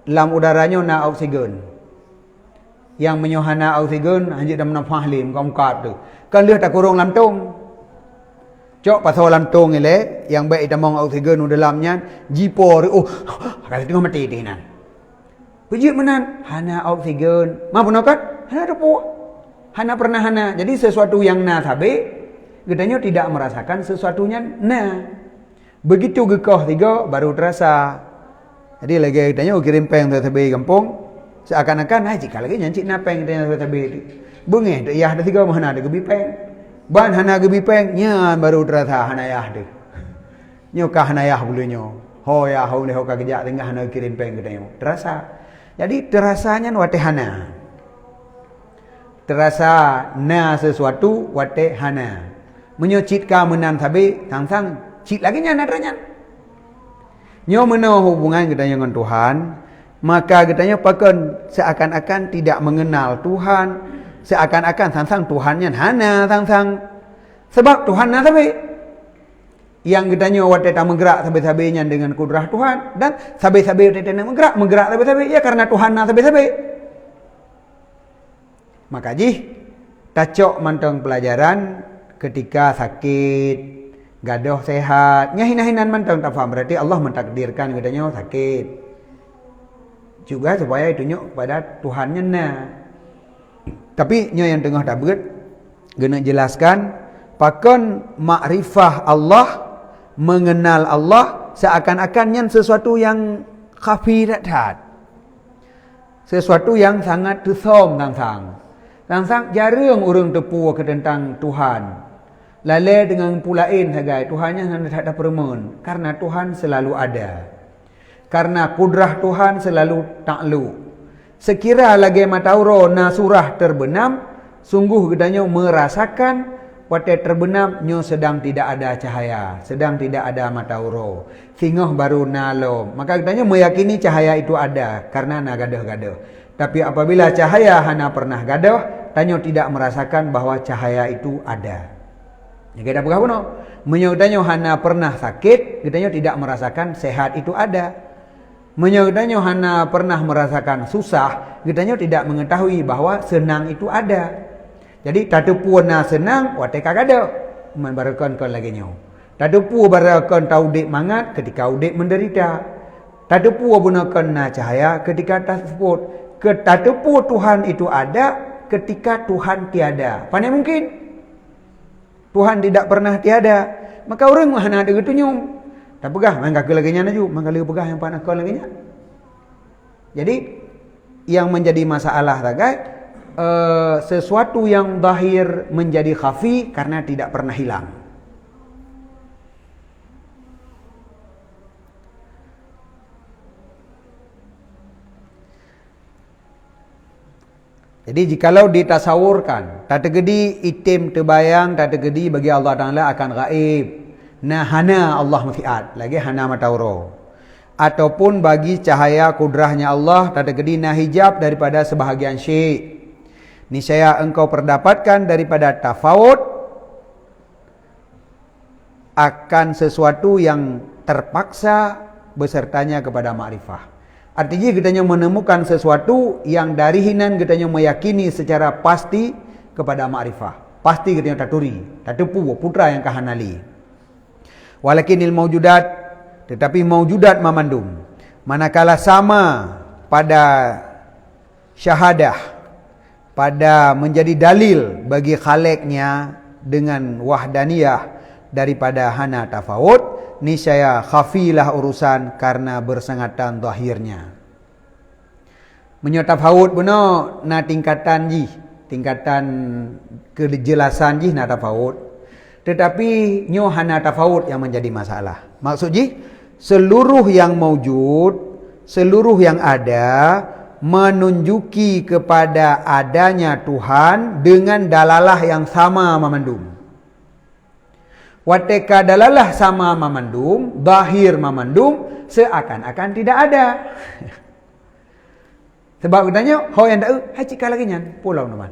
lam udaranya na oksigen. Yang menyohana oksigen hanya dalam nafas lim kongkat tu. Kan leh tak kurung lam tung. Cok pasal lam tung ile yang baik tamang oksigen di dalamnya jipo oh kata tengah mati dinan. Puji menan hana oksigen. Ma punakat hana depu. Hana pernah hana. Jadi sesuatu yang na tabe gedanya tidak merasakan sesuatunya na. Begitu gekoh tiga baru terasa. Jadi lagi gedanya kirim peng tabe kampung seakan-akan jika lagi nyancik na peng gedanya tabe tu. Bengeh dak yah dah tiga mana ada gebi peng. Ban hana gebi peng nya baru terasa hana yah tu. Nyo kah hana yah bulunyo. Ho ya ho ni ho ka gejak tengah hana kirim peng gedanya. Terasa. Jadi terasanya wate hana. Terasa na sesuatu wate hana. Menyocit ka menan tabe tang-tang cit lagi nya nadranya. Nyo meno hubungan kita dengan Tuhan, maka kitanya pakon seakan-akan tidak mengenal Tuhan, seakan-akan tang-tang Tuhannya hana tang-tang. Sebab Tuhan na tabe. Yang kitanya wate tak menggerak tabe-tabenya dengan kudrah Tuhan dan tabe-tabe wate nak menggerak tabe-tabe ya karena Tuhan na tabe-tabe. Maka jih tacok mantong pelajaran ketika sakit, gadoh sehat, nyahin-nyahinan mantong tak faham berarti Allah mentakdirkan katanya sakit. Juga supaya itu nyok pada Tuhannya na. Tapi nyo yang tengah tak berat guna jelaskan pakon makrifah Allah, mengenal Allah seakan-akannya sesuatu yang khafi dak. Sesuatu yang sangat tusom tang-tang. Tang-tang jarang orang tepu ke tentang Tuhan. Lalai dengan pulain sagai Tuhannya tak ada permen karena Tuhan selalu ada. Karena kudrah Tuhan selalu taklu. Sekira lagi matauro na surah terbenam, sungguh gedanya merasakan wate terbenam nyo sedang tidak ada cahaya, sedang tidak ada matauro. Singoh baru nalo. Maka gedanya meyakini cahaya itu ada karena na gadoh-gadoh. Tapi apabila cahaya hana pernah gadoh, tanyo tidak merasakan bahwa cahaya itu ada. Ya kita apa no? Menyodanyo hana pernah sakit, kita tidak merasakan sehat itu ada. Menyodanyo hana pernah merasakan susah, kita tidak mengetahui bahwa senang itu ada. Jadi tatupu na senang, wate kagado, membarakan kon lagi nyo. Tatupu barakan taudik mangat ketika udik menderita. Tatupu gunakan na cahaya ketika tersebut. Tatupu Tuhan itu ada ketika Tuhan tiada. Pandai mungkin Tuhan tidak pernah tiada. Maka orang mana ada gitu nyum. Tak pegah, main kaki lagi nya naju, main kali pegah yang panah kau lagi nya. Jadi yang menjadi masalah tagai sesuatu yang zahir menjadi khafi karena tidak pernah hilang. Jadi jikalau ditasawurkan, tak tergedi itim terbayang, tak tergedi bagi Allah Ta'ala akan gaib. Nah hana Allah mafiat, lagi hana matauro. Ataupun bagi cahaya kudrahnya Allah, tak tergedi nah hijab daripada sebahagian syekh. Niscaya engkau perdapatkan daripada tafawud akan sesuatu yang terpaksa besertanya kepada ma'rifah. Artinya kitanya menemukan sesuatu yang dari hinan kitanya meyakini secara pasti kepada ma'rifah. Pasti kitanya taturi, tatupu putra yang kahanali. Walakinil maujudat, tetapi maujudat mamandum. Manakala sama pada syahadah, pada menjadi dalil bagi khaliknya dengan wahdaniyah daripada hana tafawud, niscaya khafilah urusan karena bersengatan zahirnya. Menyotafawud benar na tingkatan ji, tingkatan kejelasan ji na tafawud. Tetapi nyo hana tafawud yang menjadi masalah. Maksud ji seluruh yang maujud, seluruh yang ada menunjuki kepada adanya Tuhan dengan dalalah yang sama memandum. Wateka dalalah sama memandum, zahir memandum, seakan-akan tidak ada. Sebab katanya, ho yang dak hai cik lagi nyan, pulau teman.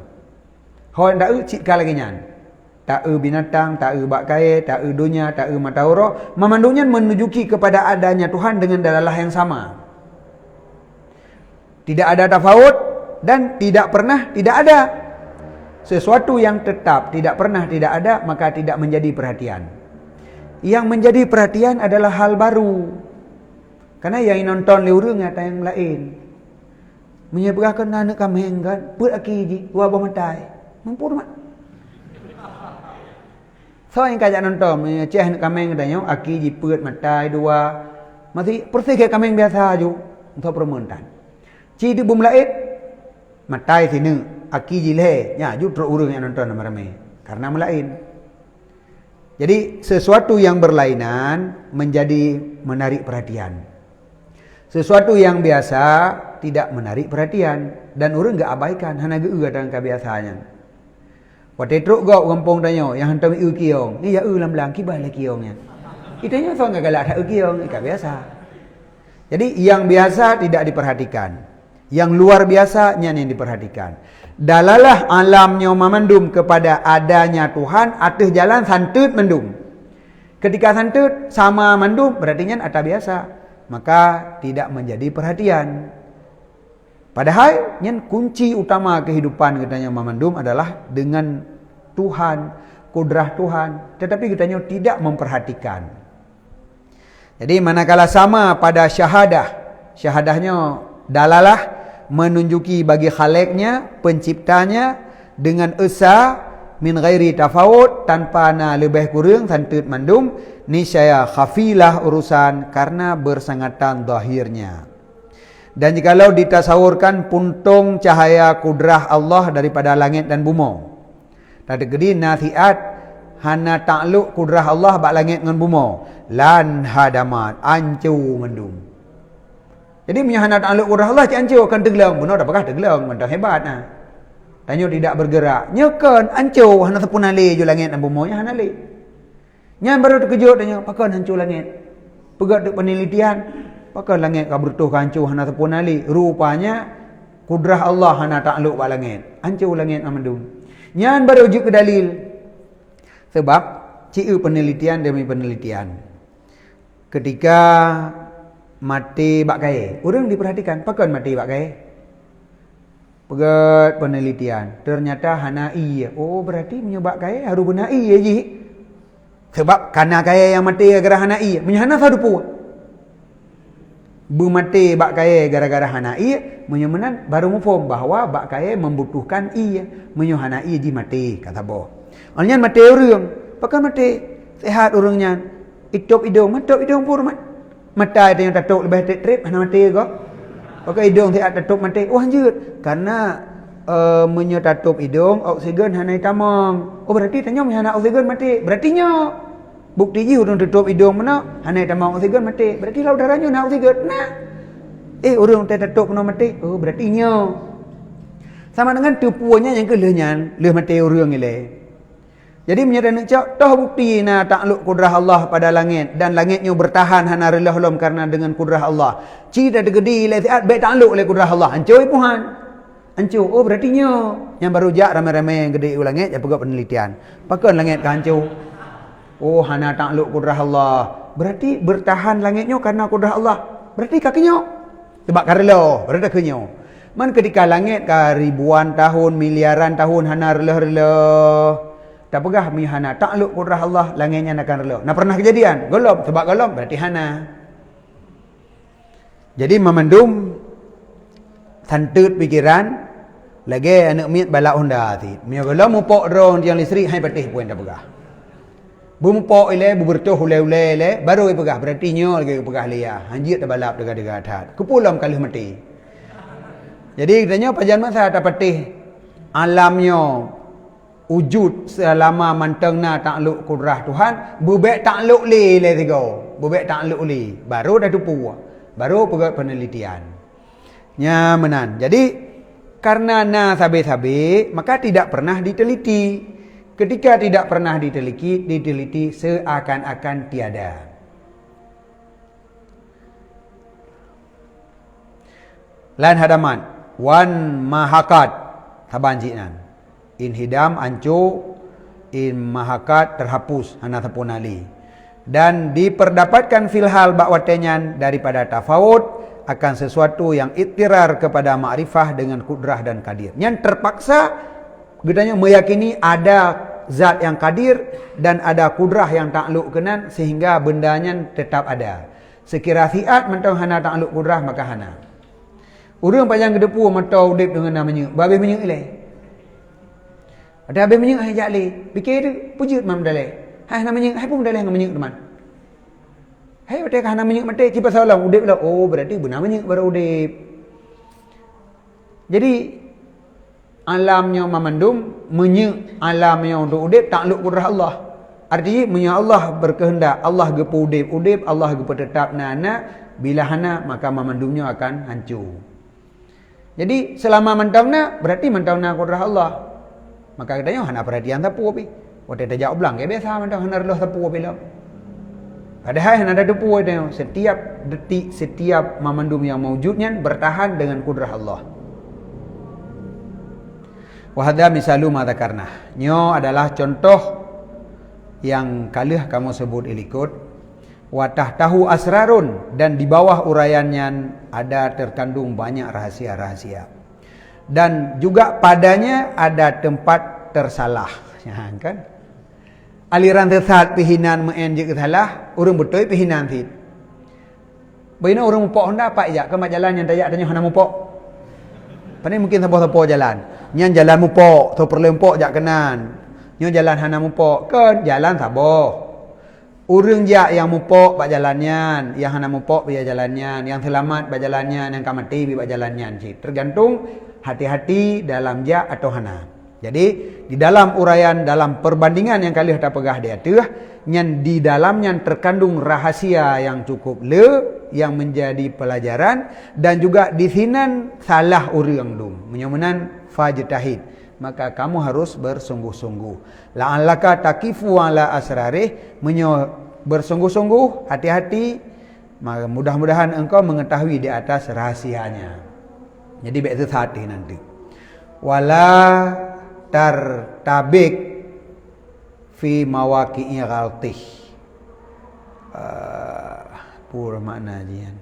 Ho yang dak cik lagi nyan. tak binatang, tak bakai, tak dunia, tak matahara, memandunya menunjuki kepada adanya Tuhan dengan dalalah yang sama. Tidak ada tafawut dan tidak pernah tidak ada. Sesuatu yang tetap tidak pernah tidak ada, maka tidak menjadi perhatian. Yang menjadi perhatian adalah hal baru. Karena yang nonton liurung atau yang lain. Menyebabkan anak kami kan, put aki ji, wabah matai. Mampu mak. So yang kajak nonton, menyeceh anak kami katanya, aki ji put matai dua. Masih persis kayak kami biasa ju, untuk permontan. Ci di bum lain, matai sini, aki ji leh, ya ju terurung yang nonton ramai-ramai. Karena melain. Jadi sesuatu yang berlainan menjadi menarik perhatian. Sesuatu yang biasa tidak menarik perhatian dan orang enggak abaikan hana geu dalam kebiasaannya. Waktu truk gau kampung tanya yang hantam kiong. Ni ya lam kibai la kiongnya. Itanya so enggak galak kiong, enggak biasa. Jadi yang biasa tidak diperhatikan. Yang luar biasanya yang diperhatikan. Dalalah alamnya memandum kepada adanya Tuhan atas jalan santut mendum. Ketika santut sama mandum berarti nya ada biasa. Maka tidak menjadi perhatian. Padahal yang kunci utama kehidupan katanya memandum adalah dengan Tuhan, kudrah Tuhan, tetapi katanya tidak memperhatikan. Jadi manakala sama pada syahadahnya dalalah menunjuki bagi khaliknya, penciptanya dengan esa min ghairi tafawut, tanpa na lebih kurang santut mandum, niscaya khafilah urusan karena bersangatan zahirnya. Dan jikalau ditasawurkan puntung cahaya kudrah Allah daripada langit dan bumi, tadi gedi nasiat hana takluk kudrah Allah bak langit dengan bumi, lan hadamat ancu mendum. Jadi punya hana takluk kudrah Allah cik ancu akan tenggelam, benar dah pakah tenggelam, mentang hebat nah. Tanya tidak bergerak, nyekan ancu hana sepun ali ju langit dan bumi nya hana ali. Nya baru terkejut tanya, pakan hancur langit. Pegat penelitian, pakan langit ka bertuh hancur hana sepun ali. Rupanya kudrah Allah hana takluk bak langit. Hancur langit amandum. Nya baru uji ke dalil. Sebab ciu penelitian demi penelitian. Ketika mati bak kai, orang diperhatikan, pakan mati bak kai. Pegat penelitian, ternyata hana iya. Oh berarti menyebab kai harus benar iya ji. Sebab kana kaya yang mati gara-gara hanai, menyana sadupu. Bu mati bak kaya gara-gara hanai, menyemenan baru mufaham bahawa bak kaya membutuhkan iya, menyohanai di mati kata boh. Alnya mati orang, pakai mati sehat orangnya. Itop hidung pun mata yang tatuk lebih trip hana mati kok. Pakai hidung sehat tatuk mati. Oh anjir, karena menyetatup hidung oksigen hanai tamang. Oh berarti tanya hana oksigen mati. Berartinya bukti ji orang tutup hidung mana hanai tamang oksigen mati. Berarti lah udaranya nak oksigen. Nah. Orang tertutup kena mati. Oh berartinya sama dengan tipuannya yang kelehnya leh mati orang ile. Jadi menyatakan nak cak toh bukti na takluk kudrah Allah pada langit dan langitnya bertahan hana relahulum karena dengan kudrah Allah. Cita tegedi ile siat baik takluk oleh kudrah Allah. Ancoi puhan. Hancur. Oh berartinya yang baru jak ramai-ramai yang gede langit yang pegang penelitian. Pakai langit ke hancur. Oh hana takluk kudrah Allah. Berarti bertahan langitnya karena kudrah Allah. Berarti kakinya sebab karelo, berada kakinya. Man ketika langit ka ribuan tahun, miliaran tahun hana relah-relah. Tak pegah mi hana takluk kudrah Allah, langitnya akan relah. Nah pernah kejadian? Golom, sebab golom berarti hana. Jadi memandum santut pikiran lagi anak miat balak honda ti mia kalau mupok drone yang listrik hai patih pun dah pegah bu mupok ile bu bertuh ule-ule ile baru pegah berarti nyo lagi pegah lia hanjit dah balap dekat-dekat hat kepulam kali mati. Jadi katanya pajan masa tak patih alamnya wujud selama mantengna takluk kudrah Tuhan bubek takluk li le tiga bubek takluk li baru dah tupu baru pegah penelitian nyamanan. Jadi karena na sabe-sabe maka tidak pernah diteliti. Ketika tidak pernah diteliti seakan-akan tiada. Lan hadaman wan mahakat taban jinan. Inhidam ancu in mahakat terhapus hana tapunali. Dan diperdapatkan filhal bakwatenyan daripada tafawud akan sesuatu yang iktirar kepada ma'rifah dengan kudrah dan kadir. Yang terpaksa gedanya meyakini ada zat yang kadir dan ada kudrah yang takluk kenan sehingga bendanya tetap ada. Sekira fiat mentau hana takluk kudrah maka hana. Urang panjang kedepu mentau udip dengan namanya babe menyek ilai. Ada babe menyek hai jak le. Fikir tu pujut mam dalai. Hai namanya hai pun dalai namanya teman. Hai otak hana menyek mate ci pasal udip lah. Oh berarti benar menyek baru udip. Jadi alamnya memandum menyek alamnya untuk udip takluk kudrah Allah. Artinya menyek Allah berkehendak Allah gepu udip Allah gepu tetap nana bila hana maka memandumnya akan hancur. Jadi selama mentaunya berarti mentaunya kudrah Allah. Maka katanya hana perhatian tapu api. Waktu dia jawab belang biasa mentau hana relah tapu api lah. Padahal hana ada tapu itu setiap detik setiap memandum yang mewujudnya bertahan dengan kudrah Allah. Wahada misalu ma dzakarna. Nyo adalah contoh yang kalih kamu sebut ilikut. Watah tahu asrarun dan di bawah uraiannya ada terkandung banyak rahasia-rahasia. Dan juga padanya ada tempat tersalah. Ya, kan? Aliran tersat pihinan mengenjek salah, urang betul pihinan tit. Baina urang mupok hendak apa ya? Kemak jalan yang dayak tanya hana mupok. Pandai mungkin sapo-sapo jalan. Nyan jalan mupok, tu perlempok jak kenan. Nyo jalan hana mupok, kan jalan saboh. Urang jak yang mupok bak jalannya, yang hana mupok biar jalannya, yang selamat bak jalannya, yang kamati bak jalannya. Tergantung hati-hati dalam jak atau hana. Jadi di dalam uraian dalam perbandingan yang kali kita pegah dia tu, yang di dalamnya terkandung rahasia yang cukup yang menjadi pelajaran dan juga di sinan salah urang dum. Menyomenan fajtahid. Maka kamu harus bersungguh-sungguh. La'allaka taqifu ala asrarih, bersungguh-sungguh, hati-hati, maka mudah-mudahan engkau mengetahui di atas rahasianya. Jadi baik itu hati nanti. Wala tartabik fi mawaqi'i ghaltih. Pura makna jian.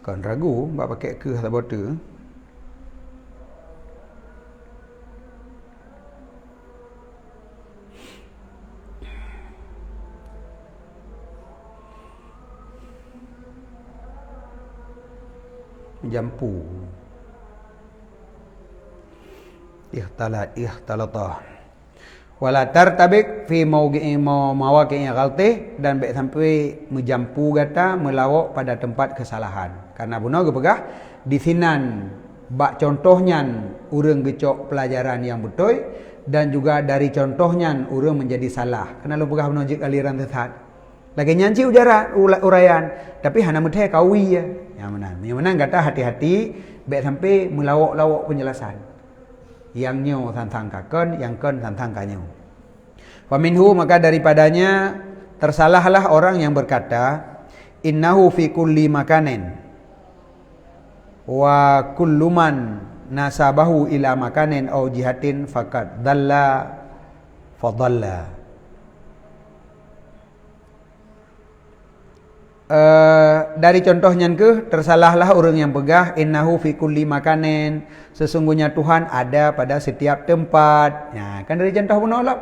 Kan ragu bak pakai ke atau botol. Jampu. Ihtalata. Wala tartabik fi mawaqi'i ghaltih dan baik sampai menjampu gata melawak pada tempat kesalahan. Karena benar ke pegah di sinan bak contohnya urang gecok pelajaran yang betul dan juga dari contohnya urang menjadi salah. Kena lu pegah menunjuk aliran sesat. Lagi nyanci uraian tapi hana muthe kawi ya. Yang menang kata hati-hati baik sampai melawak-lawak penjelasan. Yang nyo sangkakan, yang kan sangkanyo. Wa minhu maka daripadanya tersalahlah orang yang berkata innahu fi kulli makanin wa kullu man nasabahu ila makanin au jihatin faqad dalla fadalla. Dari contohnya ke tersalahlah orang yang pegah innahu fi kulli makanin, sesungguhnya Tuhan ada pada setiap tempat. Ya, kan dari contoh menolak.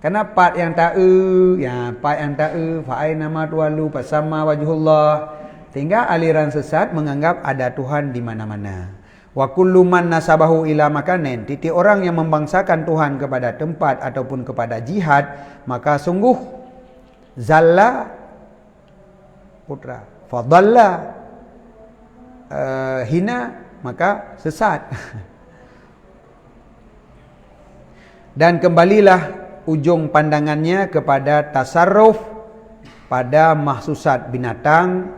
Karena part yang ta'u, ya part yang ta'u fa aina ma tuwalu fasama wajhullah. Sehingga aliran sesat menganggap ada Tuhan di mana-mana. Wa kullu man nasabahu ila makanin, titik orang yang membangsakan Tuhan kepada tempat ataupun kepada jihad, maka sungguh zalla putra fadalla hina maka sesat. Dan kembalilah ujung pandangannya kepada tasarruf pada mahsusat binatang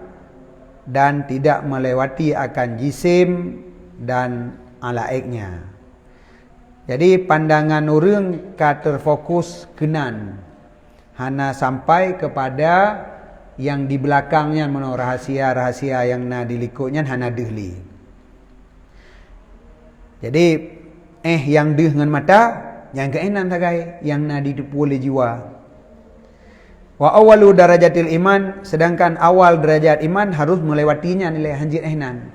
dan tidak melewati akan jisim dan alaiknya. Jadi pandangan urang ka terfokus kenan hana sampai kepada yang di belakangnya mano rahasia-rahasia yang na dilikutnya hana dehli. Jadi yang deh dengan mata yang keenan tagai yang na ditipu oleh jiwa. Wa awalu darajatil iman, sedangkan awal derajat iman harus melewatinya nilai hanjit ehnan.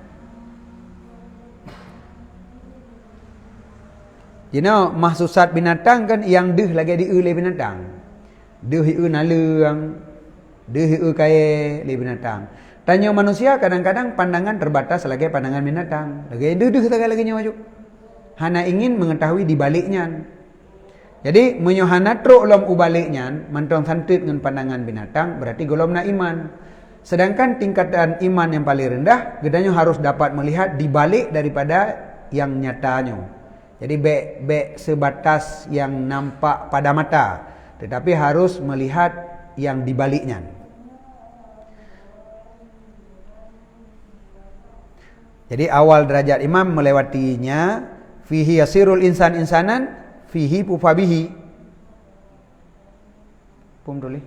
Jina mahsusat binatang kan yang deh lagi di oleh binatang. Deh nalung, deh kaya le binatang. Tanya manusia kadang-kadang pandangan terbatas lagi pandangan binatang. Lagi deh lagi nyawa juk. Hana ingin mengetahui di baliknya. Jadi menyohana truk lom ubaliknya, mantong santit dengan pandangan binatang, berarti golom na iman. Sedangkan tingkatan iman yang paling rendah, gedanya harus dapat melihat di balik daripada yang nyatanya. Jadi bek sebatas yang nampak pada mata, tetapi harus melihat yang di baliknya. Jadi awal derajat iman melewatinya, fihi yasirul insan insanan, fihi pufabihi. Pum tulis.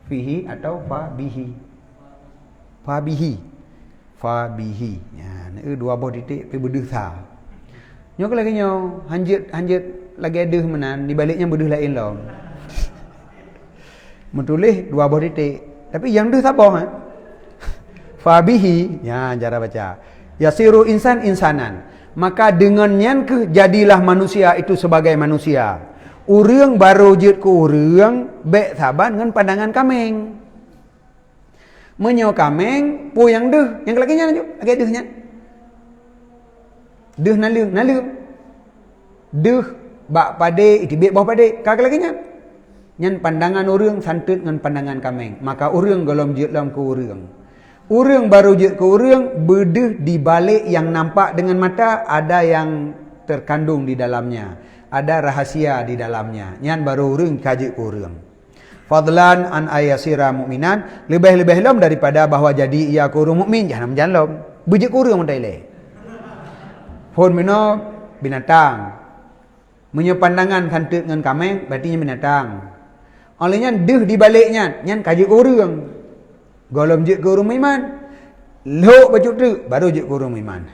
Fihi atau fabihi. Fabihi. Fabihi. Ya, ni dua buah titik pi bedeh sa. Nyo lagi nyo hanjit lagi adeh menan di baliknya bedeh lain lom. Menulis dua buah titik. Tapi yang deh sabah Fabihi, ya cara baca. Yasiru insan insanan. Maka dengannya jadilah manusia itu sebagai manusia. Urang baru jut ku urang bek saban dengan pandangan kameng. Menyo kameng pu yang deh, yang lagi nya lagi dehnya. Deh nalung. Deh bak pade itu bek bawah pade, kag lagi nya. Nyan pandangan urang santut dengan pandangan kameng. Maka urang golom jut dalam ku urang. Urang baru je ke urang bedeh di balik yang nampak dengan mata ada yang terkandung di dalamnya, ada rahasia di dalamnya. Nyan baru urang kaji ke urang. Fadlan an ayasira mukminan, lebih-lebih lom daripada bahawa jadi ia ke urang mukmin jangan menjalom. Bejek ke urang mentaile. Pun mino binatang. Menyo pandangan santut dengan kameng berarti binatang. Olehnya deh di baliknya, nyan kaji ke urang. Golom je ke urang iman. Lok baju tu baru je ke urang iman.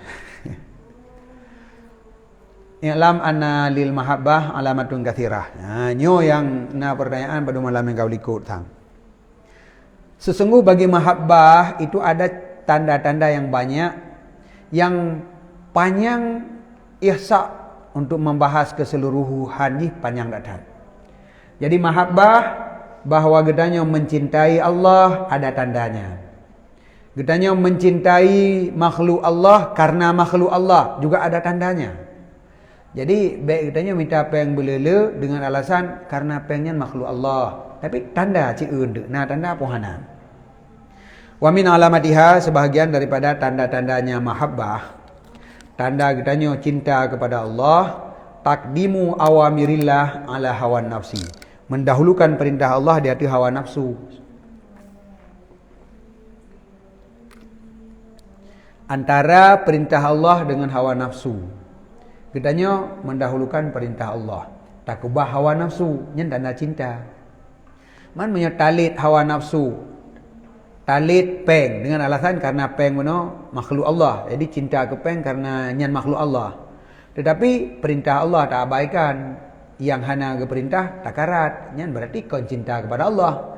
I'lam anna lil mahabbah alamatun katsirah. Nyo yang na pertanyaan pada malam yang kau likut tang. Sesungguh bagi mahabbah itu ada tanda-tanda yang banyak yang panjang ihsa untuk membahas keseluruhan ni panjang datang. Jadi mahabbah bahawa gedanya mencintai Allah ada tandanya. Gedanya mencintai makhluk Allah karena makhluk Allah juga ada tandanya. Jadi baik gedanya minta peng belele dengan alasan karena pengnya makhluk Allah. Tapi tanda ci eun nah tanda pohana. Wa min alamatiha sebahagian daripada tanda-tandanya mahabbah. Tanda gedanya cinta kepada Allah, takdimu awamirillah ala hawan nafsi. Mendahulukan perintah Allah di atas hawa nafsu. Antara perintah Allah dengan hawa nafsu. Gedanya mendahulukan perintah Allah. Tak ubah hawa nafsu, nyen tanda cinta. Man menyatalit hawa nafsu. Talit peng dengan alasan karena peng mano makhluk Allah. Jadi cinta ke peng karena nyen makhluk Allah. Tetapi perintah Allah tak abaikan. Yang hana ke perintah takarat, nyan berarti kon cinta kepada Allah.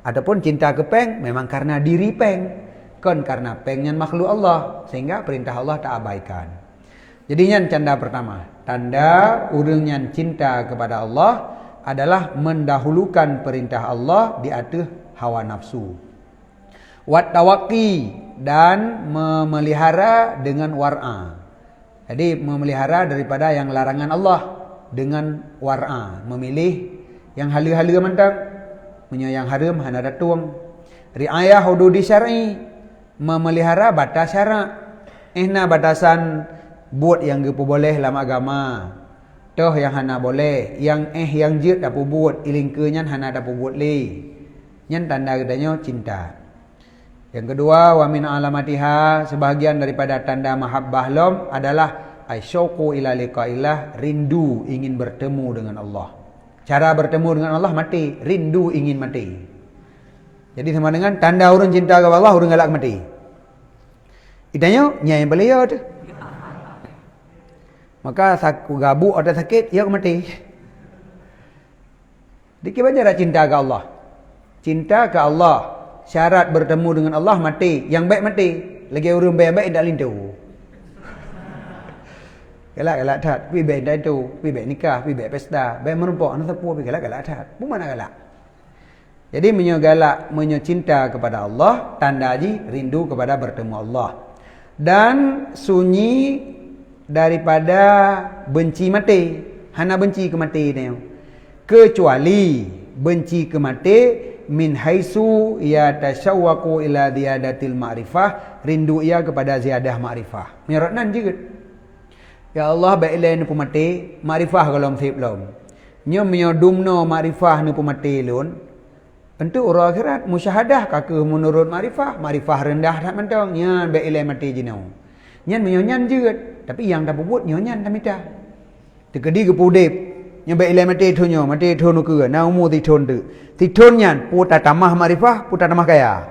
Adapun cinta ke peng memang karena diri peng, kon karena peng nyan makhluk Allah, sehingga perintah Allah tak abaikan. Jadi nyan tanda pertama, tanda urang nyan cinta kepada Allah adalah mendahulukan perintah Allah di atas hawa nafsu. Wat tawaqi, dan memelihara dengan war'a. Jadi memelihara daripada yang larangan Allah dengan war'a, memilih yang halu-halu mantap, yang haram hana datuang. Riayah hududi syar'i, memelihara batas syarak. Batasan buat yang gepu boleh dalam agama. Toh yang hana boleh, yang jut dapu buat, ilingkeunyan hana dapu buat le. Nyan tanda gedanya cinta. Yang kedua, wa min alamatiha, sebahagian daripada tanda mahabbah lom adalah asyauqu ila liqa'illah, rindu ingin bertemu dengan Allah. Cara bertemu dengan Allah mati, rindu ingin mati. Jadi sama dengan tanda orang cinta kepada Allah, orang galak mati. Itanya nyai belia tu. Maka saku gabuk atau sakit, ia mati. Dikit baca cinta ke Allah. Cinta ke Allah, syarat bertemu dengan Allah mati. Yang baik mati. Lagi orang baik-baik tak lintu. Galak tat, pi baik dah tu, pi baik nikah, pi baik pesta, baik merumpok anak sepuh, pi galak tat. Pun mana galak? Jadi menyo cinta kepada Allah, tanda ji rindu kepada bertemu Allah. Dan sunyi daripada benci mati. Hana benci ke mati ni. Kecuali benci ke mati min haisu ya tashawwaqu ila ziyadatil ma'rifah, rindu ia kepada ziyadah ma'rifah. Miratnan juga. Ya Allah baiklah ni pemati, makrifah kalau msib lom. Nyo dumno makrifah ni pemati lun. Tentu orang akhirat musyahadah kakek menurut makrifah rendah tak mentang. Nyan baiklah mati jinau. Nyan menyanyan juga, tapi yang tak buat nyanyan tak minta. Tekedi ke pudip. Nyo baiklah mati tu nu ke, na umu ti thon tu. Ti thon nyan puta tamah makrifah, puta tamah kaya.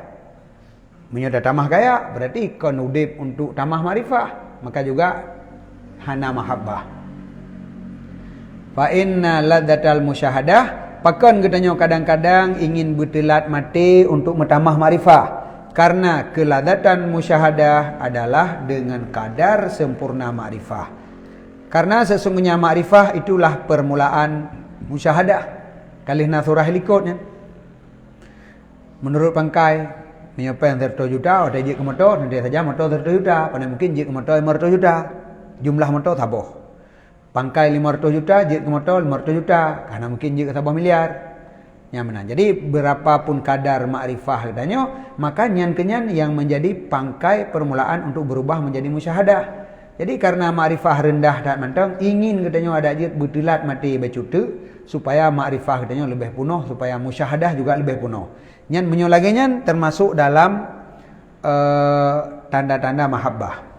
Menyo tamah kaya berarti kon udip untuk tamah makrifah, maka juga hana mahabbah. Fa inna ladzatal musyahadah, pakon katanya kadang-kadang ingin bertelat mati untuk menambah makrifah. Karena keladzatan musyahadah adalah dengan kadar sempurna makrifah. Karena sesungguhnya makrifah itulah permulaan musyahadah. Kalihna surah likutnya. Menurut pangkai, menyapa yang 100 juta, ada jik ke motor, nanti saja motor 100 juta, pada mungkin jik ke motor 500 juta. Jumlah motor taboh. Pangkai 500 juta, jik ke motor 500 juta. Karena mungkin jik ke taboh miliar. Yang mana? Jadi berapapun kadar makrifah katanya, maka nyan-kenyan yang menjadi pangkai permulaan untuk berubah menjadi musyahadah. Jadi karena makrifah rendah tak mantang, ingin katanya ada jik bertelat mati bercutu, supaya makrifah katanya lebih penuh, supaya musyahadah juga lebih penuh. Nyan menyolaginya termasuk dalam tanda-tanda mahabbah.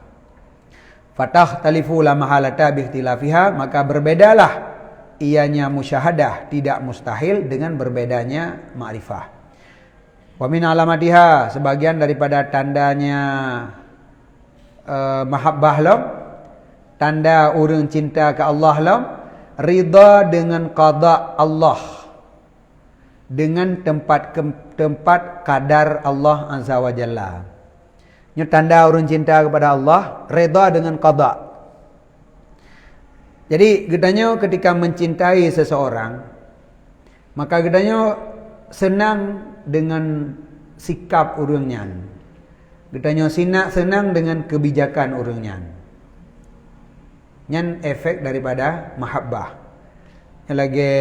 Fatah talifu la mahalata biikhtilafiha, maka berbedalah ianya musyahadah tidak mustahil dengan berbedanya ma'rifah. Wa min alamatiha, sebagian daripada tandanya mahabbah lam, tanda orang cinta ke Allah lam, ridha dengan qada Allah, dengan tempat kadar Allah azza wa jalla. Ini tanda orang cinta kepada Allah, reda dengan qada. Jadi gedanya ketika mencintai seseorang, maka gedanya senang dengan sikap orangnya. Gedanya senang dengan kebijakan orangnya. Nyan efek daripada mahabbah. Yang lagi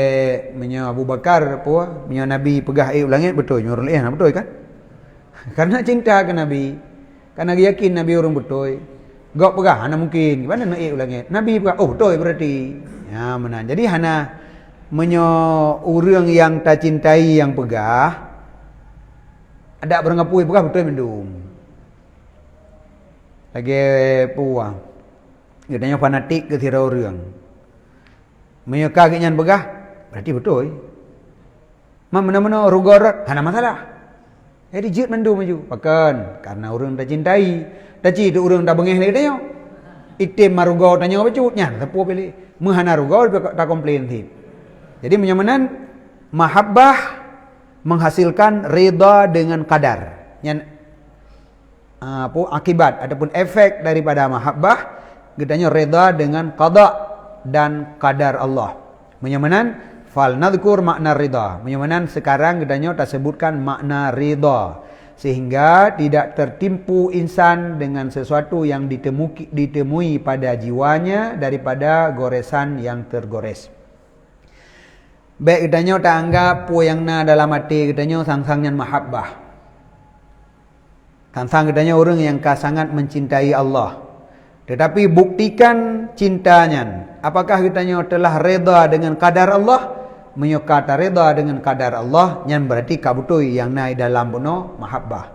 menyo Abu Bakar apa, menyo Nabi pegah langit betul, nyuruh betul kan? Karena cinta ke Nabi. Karena yakin Nabi orang betul. Gak pegah, hana mungkin. Gimana nak ulangi? Nabi pegah, oh betul berarti. Ya mana? Jadi hana menyo orang yang tak cintai yang pegah. Ada berengapui pegah betul mendung. Lagi puang. Katanya fanatik ke tira orang. Menyo kaginya pegah, berarti betul. Mana-mana rugorat, hana masalah. Jadi jid mandu maju. Pakan karena orang dah cintai. Dah cik tu orang dah bengih lagi tanya. Itim marugau tanya apa cutnya. Tepu pilih. Menghana rugau tak komplain ti. Jadi menyamanan mahabbah menghasilkan reda dengan kadar. Yang akibat ataupun efek daripada mahabbah gedanya reda dengan qada dan kadar Allah. Menyamanan fal nadhkur makna ridha. Menyamanan sekarang gedanya tak sebutkan makna ridha, sehingga tidak tertimpu insan dengan sesuatu yang ditemui pada jiwanya daripada goresan yang tergores. Baik gedanya tak anggap pu yang na dalam hati gedanya sang-sangnya mahabbah. Sang-sang gedanya orang yang sangat mencintai Allah. Tetapi buktikan cintanya. Apakah gedanya telah reda dengan kadar Allah? Menyokata reda dengan kadar Allah, yang berarti kabutui yang naik dalam buno mahabbah.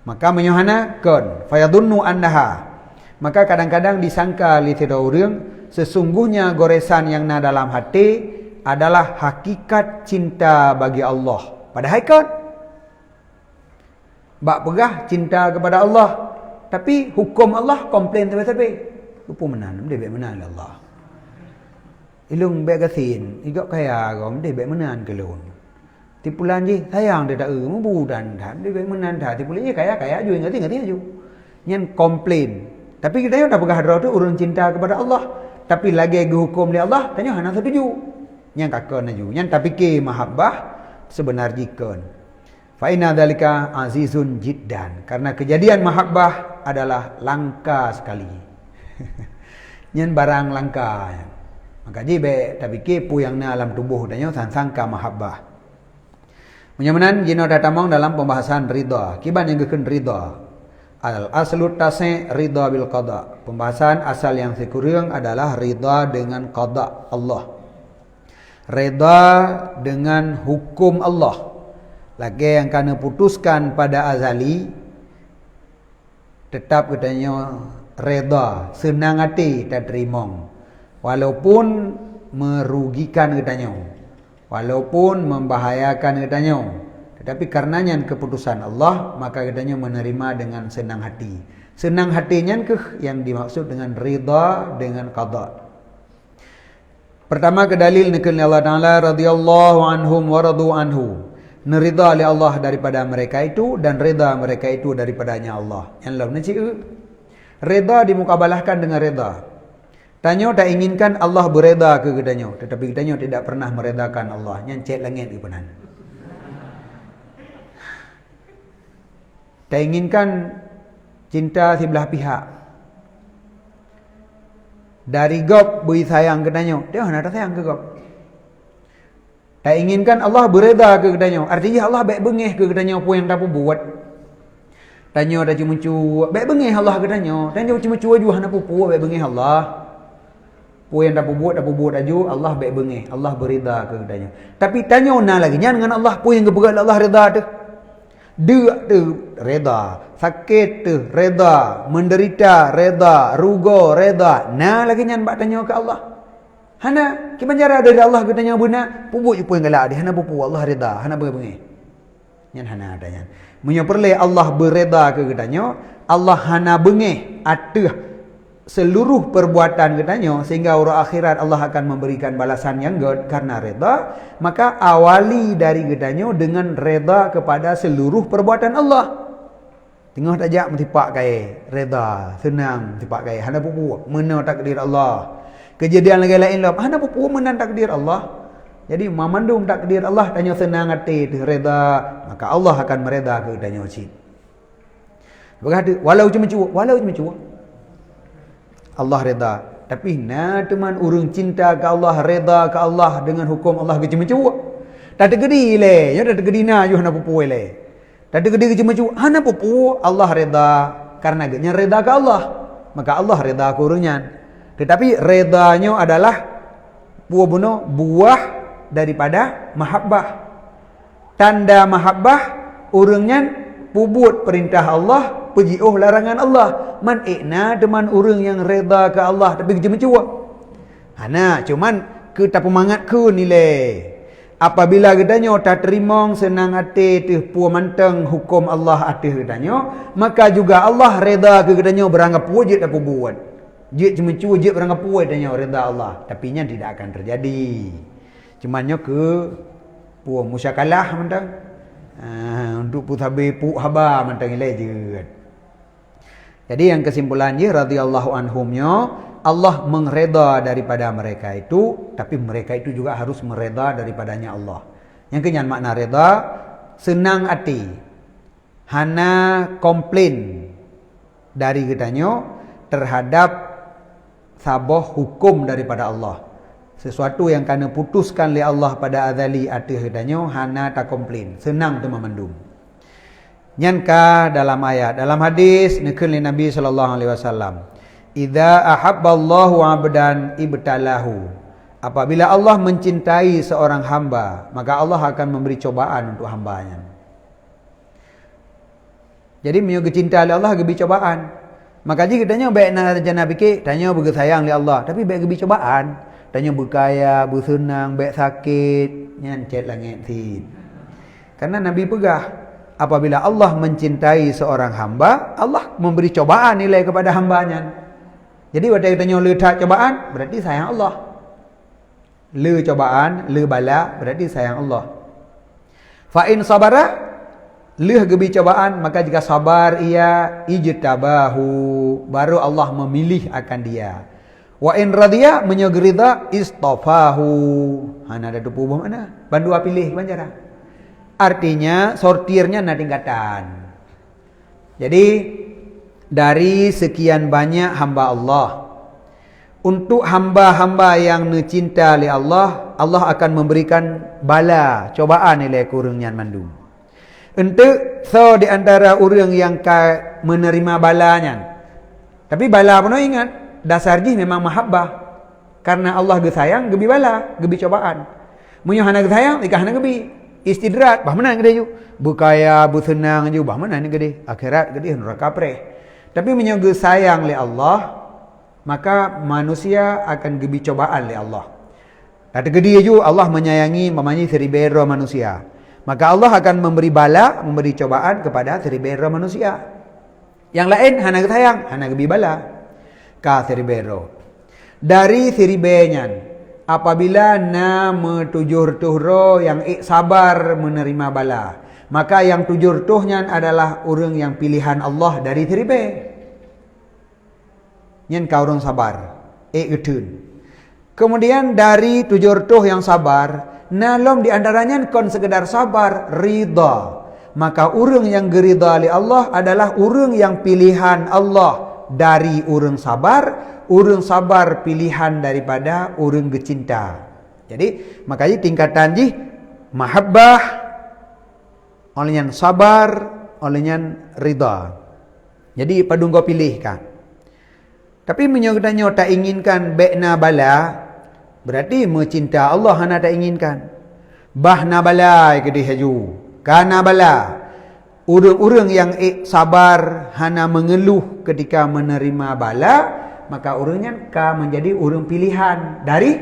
Maka menyohana kon fayadunnu annaha, maka kadang-kadang disangka li tidak orang sesungguhnya goresan yang na dalam hati adalah hakikat cinta bagi Allah. Padahal kan bak pegah cinta kepada Allah, tapi hukum Allah komplain tepi-tepi. Lupa menan, dia baik menan Allah. Ilung baik kasin, igak kaya gom dia baik menan ke lun. Tipulan je sayang dia tak membudan dah. Dia baik menan dah. Tipulan je kaya ju ngerti aju. Nyan komplain. Tapi kita dah pegah draw tu urang cinta kepada Allah. Tapi lagi hukum dia Allah, tanya hana setuju. Nyan kakon aju. Nyan tapi ke mahabbah sebenar jikon. Fa inna dzalika azizun jiddan. Karena kejadian mahabbah adalah langka sekali. Nyan barang langka. Maka jibe tapi ke pu yang na alam tubuh tanya sangka mahabbah. Menyamanan jino datamong dalam pembahasan ridha. Kiban yang gekeun ridha. Al aslu tase ridha bil qada. Pembahasan asal yang sekurang adalah ridha dengan qada Allah. Ridha dengan hukum Allah. Lagi yang kana putuskan pada azali tetap katanya ridha, senang hati tak terima. Walaupun merugikan katanya. Walaupun membahayakan katanya, tetapi karenanya keputusan Allah, maka katanya menerima dengan senang hati. Senang hatinya ke yang dimaksud dengan ridha dengan qada. Pertama ke dalil nikul Allah Taala radhiyallahu anhum wa radu anhu. Nerida oleh Allah daripada mereka itu dan rida mereka itu daripadanya Allah. Yang lain nanti rida dimukabalahkan dengan rida. Tanya tak inginkan Allah bereda ke katanya, tetapi katanya tidak pernah meredakan Allah. Nyancet langit ke penan. Tak inginkan cinta sebelah pihak. Dari gop beri sayang katanya, dia nak ada sayang ke gop. Tak inginkan Allah bereda ke katanya, artinya Allah baik bengih ke katanya apa yang tak buat. Tanya dah cuma baik bengih Allah katanya, tanya cuma cuba jual nak pupu baik bengih Allah. Apa yang dah buat aju Allah baik bengih, Allah berida ke katanya. Tapi tanya ona lagi nya dengan Allah apa yang kebegal Allah reda tu. Dia tu reda, sakit tu reda, menderita reda, rugo reda. Nah lagi nya bak tanya ke Allah. Hana kibanjara dari Allah katanya benar, pubu je pun galak dia hana pupu Allah reda, hana bengih. Nya hana adanya. Munya perle Allah bereda ke katanya, Allah hana bengih atuh seluruh perbuatan katanya sehingga orang akhirat Allah akan memberikan balasan yang good karena reda, maka awali dari katanya dengan reda kepada seluruh perbuatan Allah. Tengah tajak mentipak kai reda, senang mentipak kai hana pupu mena takdir Allah. Kejadian lagi lain lah hana pupu mena takdir Allah. Jadi memandung takdir Allah tanya senang hati reda, maka Allah akan mereda ke katanya cik. Berkata walau cuma cuba Allah reda. Tapi na teman urang cinta ke Allah, reda ke Allah dengan hukum Allah kecuma-cuma. Tak tergedi le, ya tak tergedi na yo hana pupu le. Tak tergedi kecuma-cuma, hana pupu Allah reda karena genya reda ke Allah. Maka Allah reda ke urangnya. Tetapi redanya adalah buah daripada mahabbah. Tanda mahabbah urangnya pubut perintah Allah, pejiuh larangan Allah. Man ikna teman orang yang reda ke Allah tapi kerja mencua. Hana cuman ke tak pemangat ke nilai. Apabila katanya tak terima senang hati tu puas manteng hukum Allah atas katanya, maka juga Allah reda ke katanya beranggap puas je tak buat. Je cuma cua je beranggap puas katanya reda Allah, tapi nya tidak akan terjadi. Cumannya ke puas musyakalah manteng. Untuk putabe pu haba manteng ilai je. Jadi yang kesimpulannya radhiyallahu anhumnya Allah mengreda daripada mereka itu, tapi mereka itu juga harus mereda daripadanya Allah. Yang kenyan makna reda senang hati, hana komplain dari katanya terhadap sabah hukum daripada Allah. Sesuatu yang kena putuskan oleh Allah pada azali atas katanya hana tak komplain, senang tu memandung. Nyanka dalam ayat, dalam hadis nikul Nabi sallallahu alaihi wasallam, idza ahabballahu 'abdan ibtalahu. Apabila Allah mencintai seorang hamba, maka Allah akan memberi cobaan untuk hambanya. Jadi menyogi cinta oleh Allah gebi cobaan. Maka jika tanya baik nak jana fikir, tanya bagi sayang oleh Allah, tapi baik gebi cobaan. Tanya berkaya, bersenang, baik sakit, nyan cet langit si. Karena Nabi pegah, apabila Allah mencintai seorang hamba, Allah memberi cobaan nilai kepada hambanya. Jadi waktu kita tanya letak cobaan, berarti sayang Allah. Le cobaan, le bala, berarti sayang Allah. Fa in sabara, le gebi cobaan, maka jika sabar ia ijtabahu, baru Allah memilih akan dia. Wa in radhiya menyegerida istafahu. Hana ada tu pubah mana? Bandua pilih banjara. Artinya sortirnya na tingkatan. Jadi dari sekian banyak hamba Allah, untuk hamba-hamba yang cinta oleh Allah, Allah akan memberikan bala, cobaan nilai kurangnya mandum. Untuk so di antara orang yang menerima balanya. Tapi bala pun ingat, dasar jih memang mahabbah. Karena Allah ge sayang, gebi bala, gebi cobaan. Munyo hana ge sayang, ikah hana gebi istidrat, bah mana gede ju. Berkaya, bersenang ju, bah mana ni gede. Akhirat gede neraka preh. Tapi munyo ge sayang le Allah, maka manusia akan gebi cobaan le Allah. Kata gede ju Allah menyayangi mamanya seribero manusia. Maka Allah akan memberi bala, memberi cobaan kepada seribero manusia. Yang lain hana ge sayang, hana gebi bala. Ka seribero. Dari siribenyan, apabila nama tujur tuhro yang sabar menerima bala, maka yang tujur tuhnya adalah orang yang pilihan Allah dari siribe. Nyen kau orang sabar, getun. Kemudian dari tujur tuh yang sabar, nalom di antaranya kon sekedar sabar, ridha. Maka orang yang gerida oleh Allah adalah orang yang pilihan Allah. Dari orang sabar pilihan daripada orang gecinta. Jadi makanya tingkatan jih mahabbah, olehnya sabar, olehnya ridha. Jadi padung kau pilih kan. Tapi menyokatnya tak inginkan bekna bala, berarti mencinta Allah hana tak inginkan. Bahna bala kedih haju, kana bala. Orang-orang yang sabar hana mengeluh ketika menerima bala, maka orangnya ka menjadi orang pilihan dari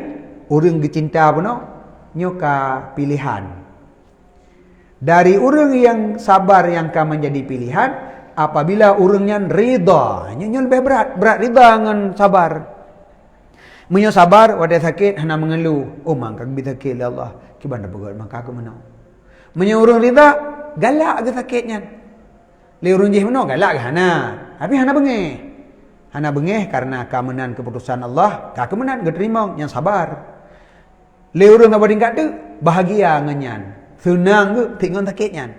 orang gecinta puno nyoka pilihan. Dari orang yang sabar yang ka menjadi pilihan, apabila orangnya ridha, nyo lebih berat ridha dengan sabar. Munyo sabar wada sakit hana mengeluh, oh mangka bi sakit ya Allah, kibanda begot mangka aku menau. Munyo orang ridha galak ke sakitnya. Le urun jih meno galak ke hana. Tapi hana bengeh. Hana bengeh karena kemenangan keputusan Allah, ka kemenangan ge terima yang sabar. Le urun apa tingkat tu bahagia ngenyan. Senang ke tengok sakitnya.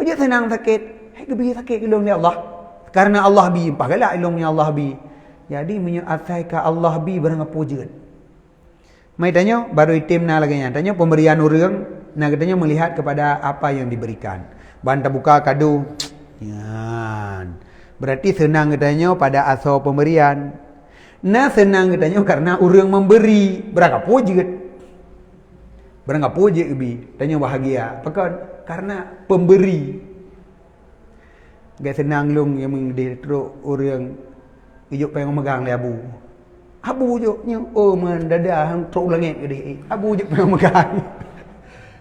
Bejak senang sakit, hai ge bi sakit ilung ni Allah. Karena Allah bi pah galak ilung ni Allah bi. Jadi menyo asai ka Allah bi barang apa jeut. Mai tanya baru itim na lagi nya. Tanya pemberian urang nah katanya melihat kepada apa yang diberikan. Banta buka kado. Yan. Berarti senang katanya pada asal pemberian. Nah senang katanya karena orang memberi. Berapa pujiat. Berapa pujiat bi. Tanya bahagia. Pekan karena pemberi. Gak senang long yang mengdetruk orang ijuk pengen megang le abu. Abu juknya oh mendadak hang truk langit gede. Abu juk pengen megang.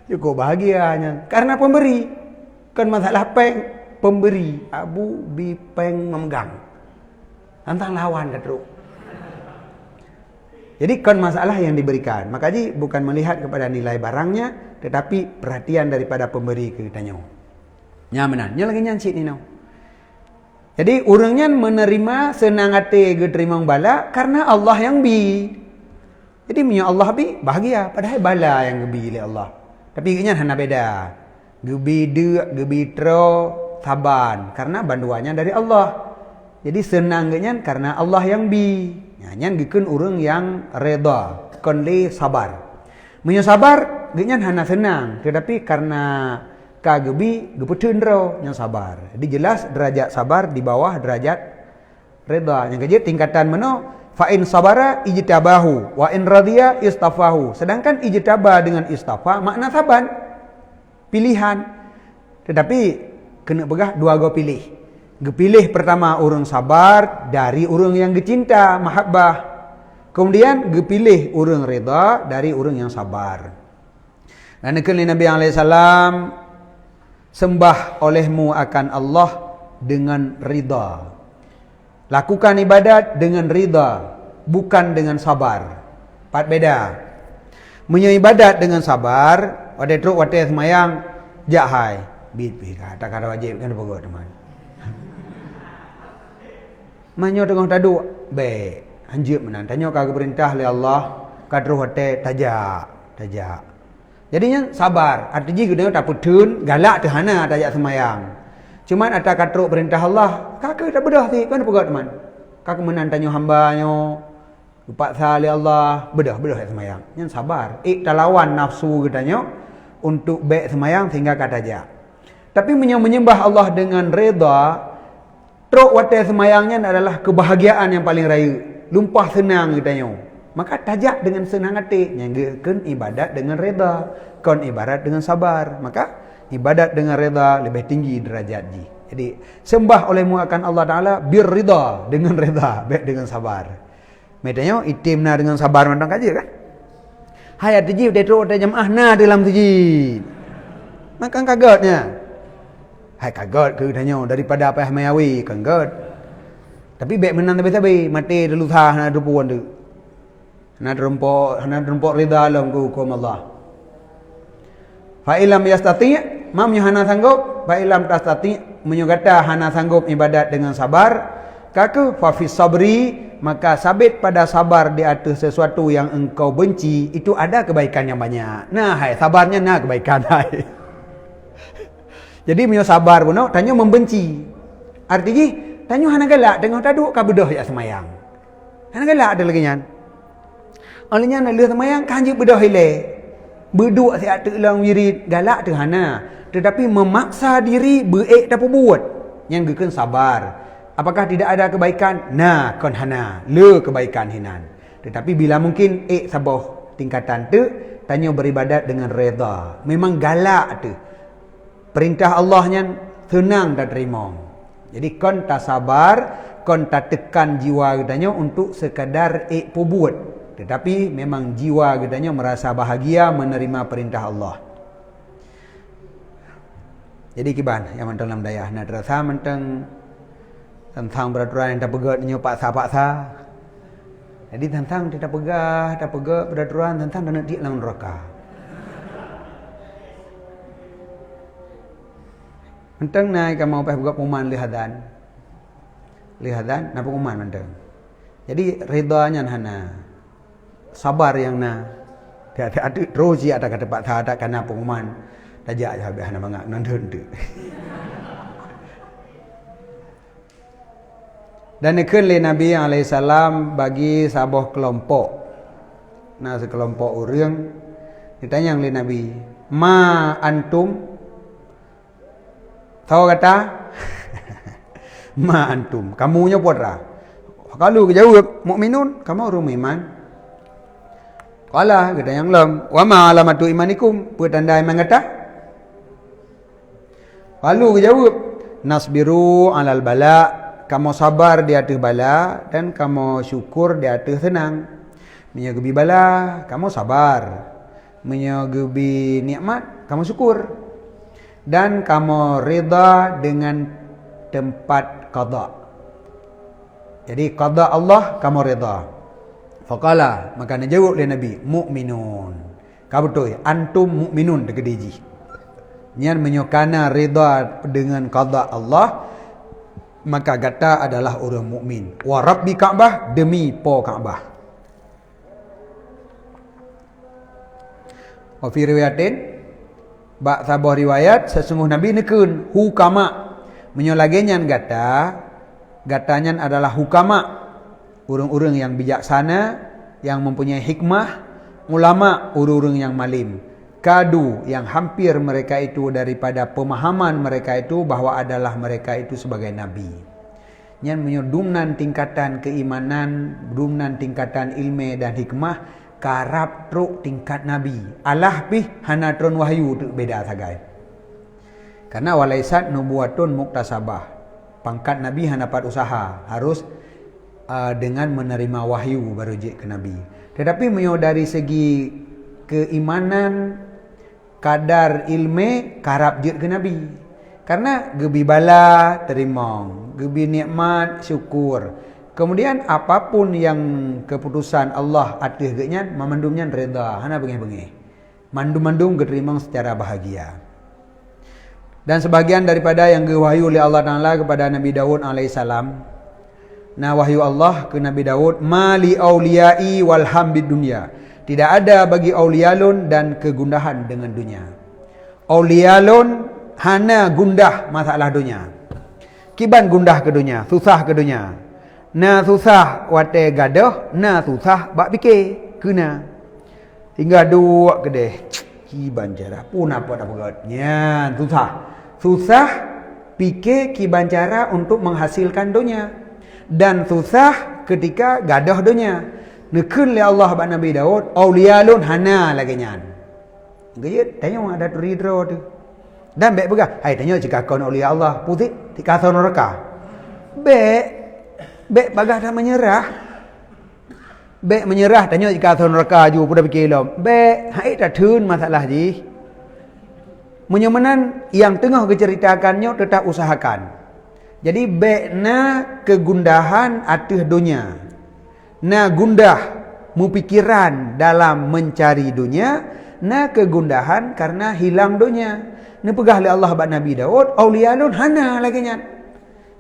Cukup bahagianya karena pemberi. Kan masalah pemberi. Abu bi peng memegang. Tantang lawan katruk. Jadi kan masalah yang diberikan. Makanya bukan melihat kepada nilai barangnya, tetapi perhatian daripada pemberi ke kitanya. Nyamanan. Nya lagi nyancit ni nau. Jadi orangnya menerima senang hati ke terima bala karena Allah yang bi. Jadi punya Allah bi bahagia padahal bala yang bi oleh Allah. Tapi ianya hana beda. Gebi de, gebi tro, saban. Karena banduannya dari Allah. Jadi senangnya karena Allah yang bi. Nyan gikeun urang yang reda, kon le sabar. Munyo sabar, geunyan hana senang, tetapi karena ka gebi geupeteun ro nya sabar. Jadi jelas derajat sabar di bawah derajat reda. Yang kejut tingkatan meno fa in sabara ijtabahu wa in radiya istafahu. Sedangkan ijtaba dengan istafa makna saban, pilihan. Tetapi kena begah dua go pilih. Gepilih pertama orang sabar dari orang yang gecinta, mahabbah. Kemudian gepilih orang reda dari orang yang sabar. Dan nekali Nabi SAW, sembah olehmu akan Allah dengan rida. Lakukan ibadat dengan rida, bukan dengan sabar. Empat beda. Ibadat dengan sabar, wadai truk wadai semayang, jahai. Bit tak ada wajib kan pokok teman. Manyo tengah taduk, baik. Anjir menan. Tanya kagak perintah oleh Allah, kadruh wadai tajak. Jadinya sabar. Artinya kita tak putun, galak terhana tajak semayang. Cuman ada kadruh perintah Allah, kagak tak bedah sih kan pokok teman. Kagak menan tanya hambanya, lupa sali Allah, bedah semayang. Yang sabar. Talawan nafsu katanya untuk baik semayang sehingga kata ja. Tapi menyembah Allah dengan reda, truk watai semayangnya adalah kebahagiaan yang paling raya. Lumpah senang katanya. Maka tajak dengan senang hati. Yang kan ibadat dengan reda, kon ibadat dengan sabar. Maka ibadat dengan reda lebih tinggi derajatnya. Jadi sembah olehmu akan Allah Ta'ala bir rida, dengan reda, baik dengan sabar. Medanya itimna dengan sabar mandang kaji kan. Hai tiji detro de jamaah na dalam tiji. Maka kagetnya. Hai kaget ke tanya daripada apa yang mayawi kaget. Tapi baik menang tapi mati dulu tha na dupuan tu. Na rempok rida lam ku hukum Allah. Fa ilam yastati mam hana sanggup, fa ilam tastati menyugata hana sanggup ibadat dengan sabar, kaka fa fi sabri, maka sabit pada sabar di atas sesuatu yang engkau benci, itu ada kebaikan yang banyak. Nah, hai sabarnya nah kebaikan hai. Jadi menyo sabar pun tanya membenci. Artinya tanya hana galak tengok taduk ka bedah ya semayang. Hana galak ada lagi nyan. Olehnya nak leh semayang kanji bedah ile. Beduk siat telang wirid galak tu hana. Tetapi memaksa diri beek tak buat. Yang gekan sabar. Apakah tidak ada kebaikan? Nah, kon hana. Le kebaikan hinan. Tetapi bila mungkin sabah tingkatan tu, tanya beribadat dengan reda. Memang galak tu. Perintah Allahnya senang tak terima. Jadi kon tak sabar, kon tak tekan jiwa katanya untuk sekadar buat. Tetapi memang jiwa katanya merasa bahagia menerima perintah Allah. Jadi kiban yang mentang dalam dayah nak terasa mentang tentang peraturan yang tak pegat nyo paksa. Jadi tentang tidak pegat peraturan tentang nak di dalam neraka. Mentang naik kamu apa buat pemain lihadan nak pemain mentang. Jadi redanya hana sabar yang na ada terus ada kata pak ada kana pemain tajak habis hana mangak nonton tu. Dan ikut Nabi alaihissalam bagi sabah kelompok. Nah sekelompok orang ditanya oleh Nabi, ma antum. Tahu kata? Ma antum. Kamunya putra. Kalau jawab mukminun, kamu orang iman. Qala kata yang lam, wa ma alamatu imanikum? Petanda iman kata? Kalau jawab nasbiru alal bala, kamu sabar di atas bala dan kamu syukur di atas senang. Menyagubi bala, kamu sabar. Menyagubi nikmat, kamu syukur. Dan kamu rida dengan tempat qada. Jadi qada Allah kamu rida. Faqala, maka dia jawab oleh Nabi, mukminun. Kau betul, antum mukminun degedeji. Nyan menyokana rida dengan qada Allah, maka kata adalah orang mukmin. Wa rabbi Ka'bah, demi po Ka'bah. Wa fi riwayatin bak sabah riwayat sesungguh Nabi nekun hukama menyolagenyan gatanya adalah hukama, orang-orang yang bijaksana, yang mempunyai hikmah, ulama, orang-orang yang malim, kadu yang hampir mereka itu daripada pemahaman mereka itu bahawa adalah mereka itu sebagai nabi. Yang menyodumnan tingkatan keimanan, dumnan tingkatan ilmu dan hikmah, karab truk tingkat nabi. Allah pih hana tron wahyu tu beda sagai. Karena walaisat nubuwatun muktasabah. Pangkat nabi hana dapat usaha, harus dengan menerima wahyu baru je ke Nabi. Tetapi menyo dari segi keimanan, kadar ilmu, karap je ke Nabi. Karena gebi bala terima, gebi nikmat syukur. Kemudian apapun yang keputusan Allah atas geknya, memandumnya reda, hana bengih-bengih. Mandum-mandum keterima secara bahagia. Dan sebagian daripada yang diwahyu oleh Allah Ta'ala kepada Nabi Daud alaihissalam. Nah, wahyu Allah ke Nabi Daud, mali auliyai walham bid dunya. Tidak ada bagi auliyalun dan kegundahan dengan dunia. Auliyalun hana gundah masalah dunia. Kiban gundah ke dunia, susah ke dunia. Na susah wate gadah, na susah bak fikir kena. Hingga dua kedeh. Kiban cara pun apa dah berat. Nyan susah. Susah fikir kiban cara untuk menghasilkan dunia. Dan susah ketika gadah dunia. Nekun le Allah bak Nabi Daud, auliyalun hana lagi nyan. Gaya tanya ada ridro tu. Dan baik begah, hai tanya jika kau auliya Allah, putih dikasih neraka. Bek bagah dah menyerah. Bek menyerah tanya jika kau neraka ju pun dah fikir lom. Bek hai dah tun masalah ji. Menyemenan yang tengah keceritakannya tetap usahakan. Jadi bek na kegundahan atas dunia. Na gundah mupikiran dalam mencari dunia, na kegundahan karena hilang dunia. Ni pegah oleh Allah bak Nabi Daud, auliyalun hana lagi nyan.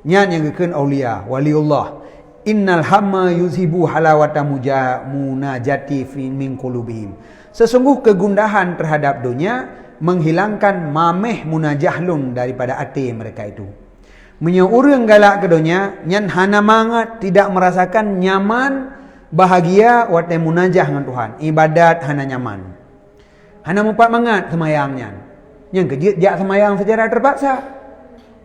Nyan yang kekun auliya, waliullah. Innal hamma yuzhibu halawata munajati fi min qulubihim. Sesungguh kegundahan terhadap dunia menghilangkan mameh munajahlun daripada hati mereka itu. Menyeurang galak ke dunia, nyan hana mangat tidak merasakan nyaman, bahagia wate munajah dengan Tuhan. Ibadat hana nyaman. Hana mupat mangat semayangnya. Yang kejut jak semayang secara terpaksa.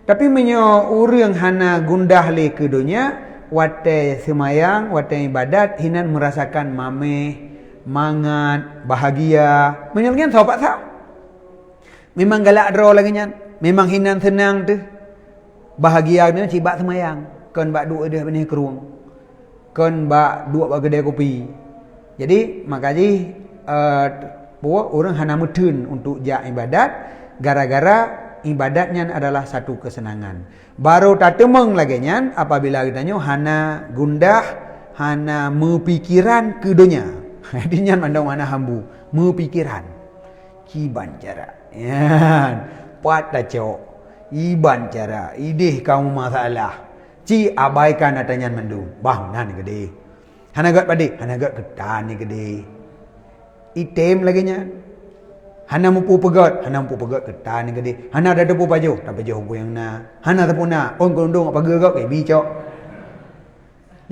Tapi menyeurang hana gundah le ke dunia, wate semayang, wate ibadat hinan merasakan mameh, mangat, bahagia. Menyeurang so paksa. Memang galak draw lagi nyan. Memang hinan senang tu. Bahagia ni cibak semayang. Kon bak duk dia benih keruang. Kon bak duk bak kedai kopi. Jadi makanya buat orang hana mutun untuk jak ibadat gara-gara ibadatnya adalah satu kesenangan. Baru tak temeng lagi nyan apabila kitanya hana gundah, hana mepikiran ke dunia. Jadi nyan mandang mana hambu, mepikiran. Kiban cara. Yan, pat dah cok. Iban cara, idih kamu masalah. Ci abaikan atanyan mandu. Bang nan gede. Hana gat padi, hana gat ketan ni gede. Item lagi nya. Hana mampu pegat ketan ni gede. Hana ada depu baju, tak baju aku yang na. Hana tapuna, on gondong apa gegak bicok.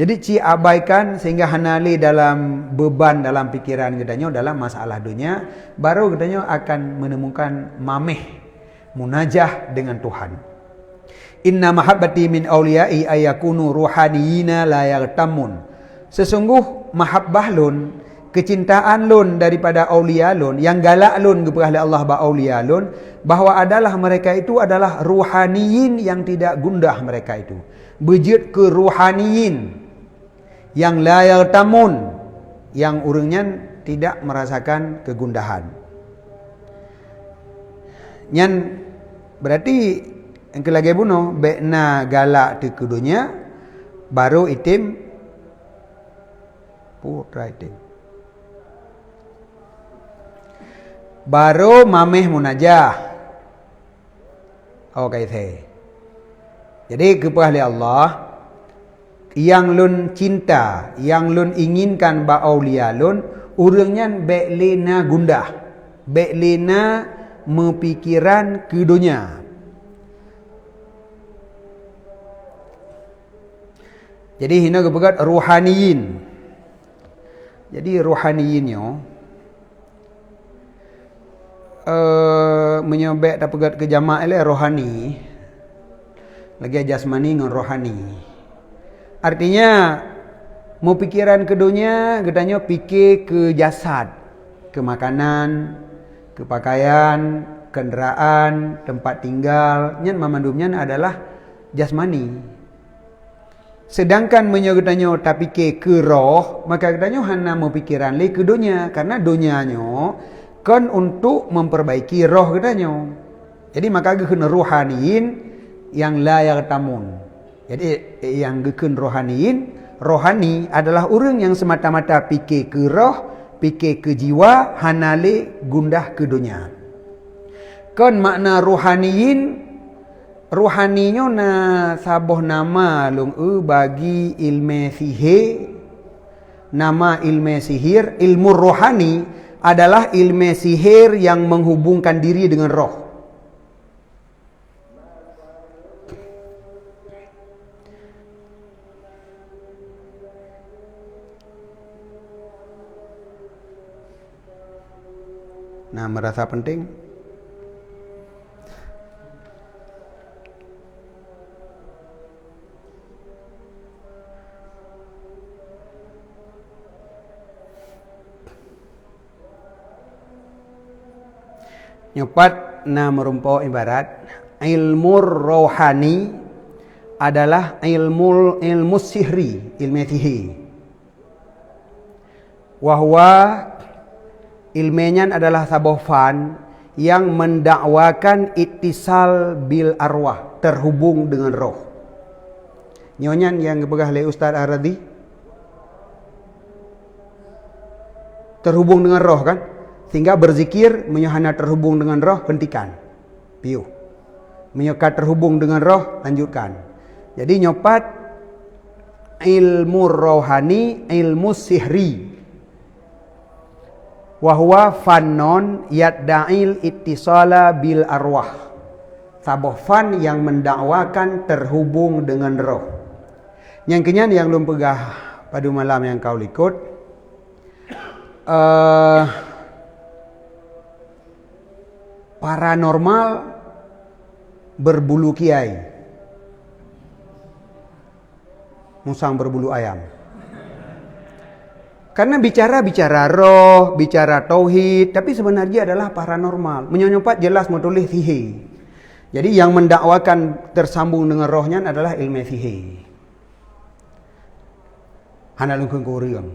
Jadi ci abaikan sehingga hana li dalam beban dalam pikiran katanya dalam masalah dunia, baru katanya akan menemukan mameh munajah dengan Tuhan. Inna mahabbati min awliyai ayakunu ruhaniyina la yartamun. Sesungguh mahabbah lun, kecintaan lun daripada aulia lun, yang galak lun kepada Allah ba aulia lun, bahawa adalah mereka itu adalah ruhaniyin yang tidak gundah mereka itu. Bejut ke ruhaniyin yang la yartamun, yang urangnya tidak merasakan kegundahan. Nyan berarti yang kelagi bunuh bekna galak di kedunya baru itim putra itim baru mameh munajah. Okay saya. Jadi kepada Allah yang lun cinta, yang lun inginkan ba aulia lun, urangnya beklina gundah, beklina mepikiran ke dunia. Jadi hina kepegat ruhaniyin. Jadi ruhaniyinnya menyobek tak pegat ke jamaah le rohani. Lagi jasmani dengan rohani. Artinya mau pikiran ke dunia, katanya fikir ke jasad, ke makanan, ke pakaian, kenderaan, tempat tinggal. Nyan mamandumnya adalah jasmani. Sedangkan menyo tak fikir ke roh, maka katanya hana mau pikiran le ke dunia, karena dunianya kan untuk memperbaiki roh katanya. Jadi maka kena rohaniin yang la yartamun. Jadi yang gekun rohani adalah orang yang semata-mata fikir ke roh, fikir ke jiwa, hana le gundah ke dunia. Kan makna rohaninya na sabuh nama long bagi ilmu sihir. Nama ilmu sihir, ilmu rohani adalah ilmu sihir yang menghubungkan diri dengan roh. Nah, merasa penting. Nyopat na merumpau ibarat ilmu rohani adalah ilmu sihri, ilmu sihir. Wahwa ilmenyan adalah sabuh fan yang mendakwakan ittisal bil arwah, terhubung dengan roh. Nyonyan yang dibegah oleh Ustaz Aradi, terhubung dengan roh kan? Sehingga berzikir menyohana terhubung dengan roh, hentikan. Piu. Menyokat terhubung dengan roh, lanjutkan. Jadi nyopat ilmu rohani, ilmu sihri. Wahwa fannon yad'il ittisala bil arwah. Sabuh fan yang mendakwakan terhubung dengan roh. Yang kenyan yang belum pegah pada malam yang kau likut. Paranormal berbulu kiai, musang berbulu ayam. Karena bicara roh, bicara tauhid, tapi sebenarnya adalah paranormal. Menyonyopat jelas menulis sihir. Jadi yang mendakwakan tersambung dengan rohnya adalah ilmu sihir. Hana lungkung kuriang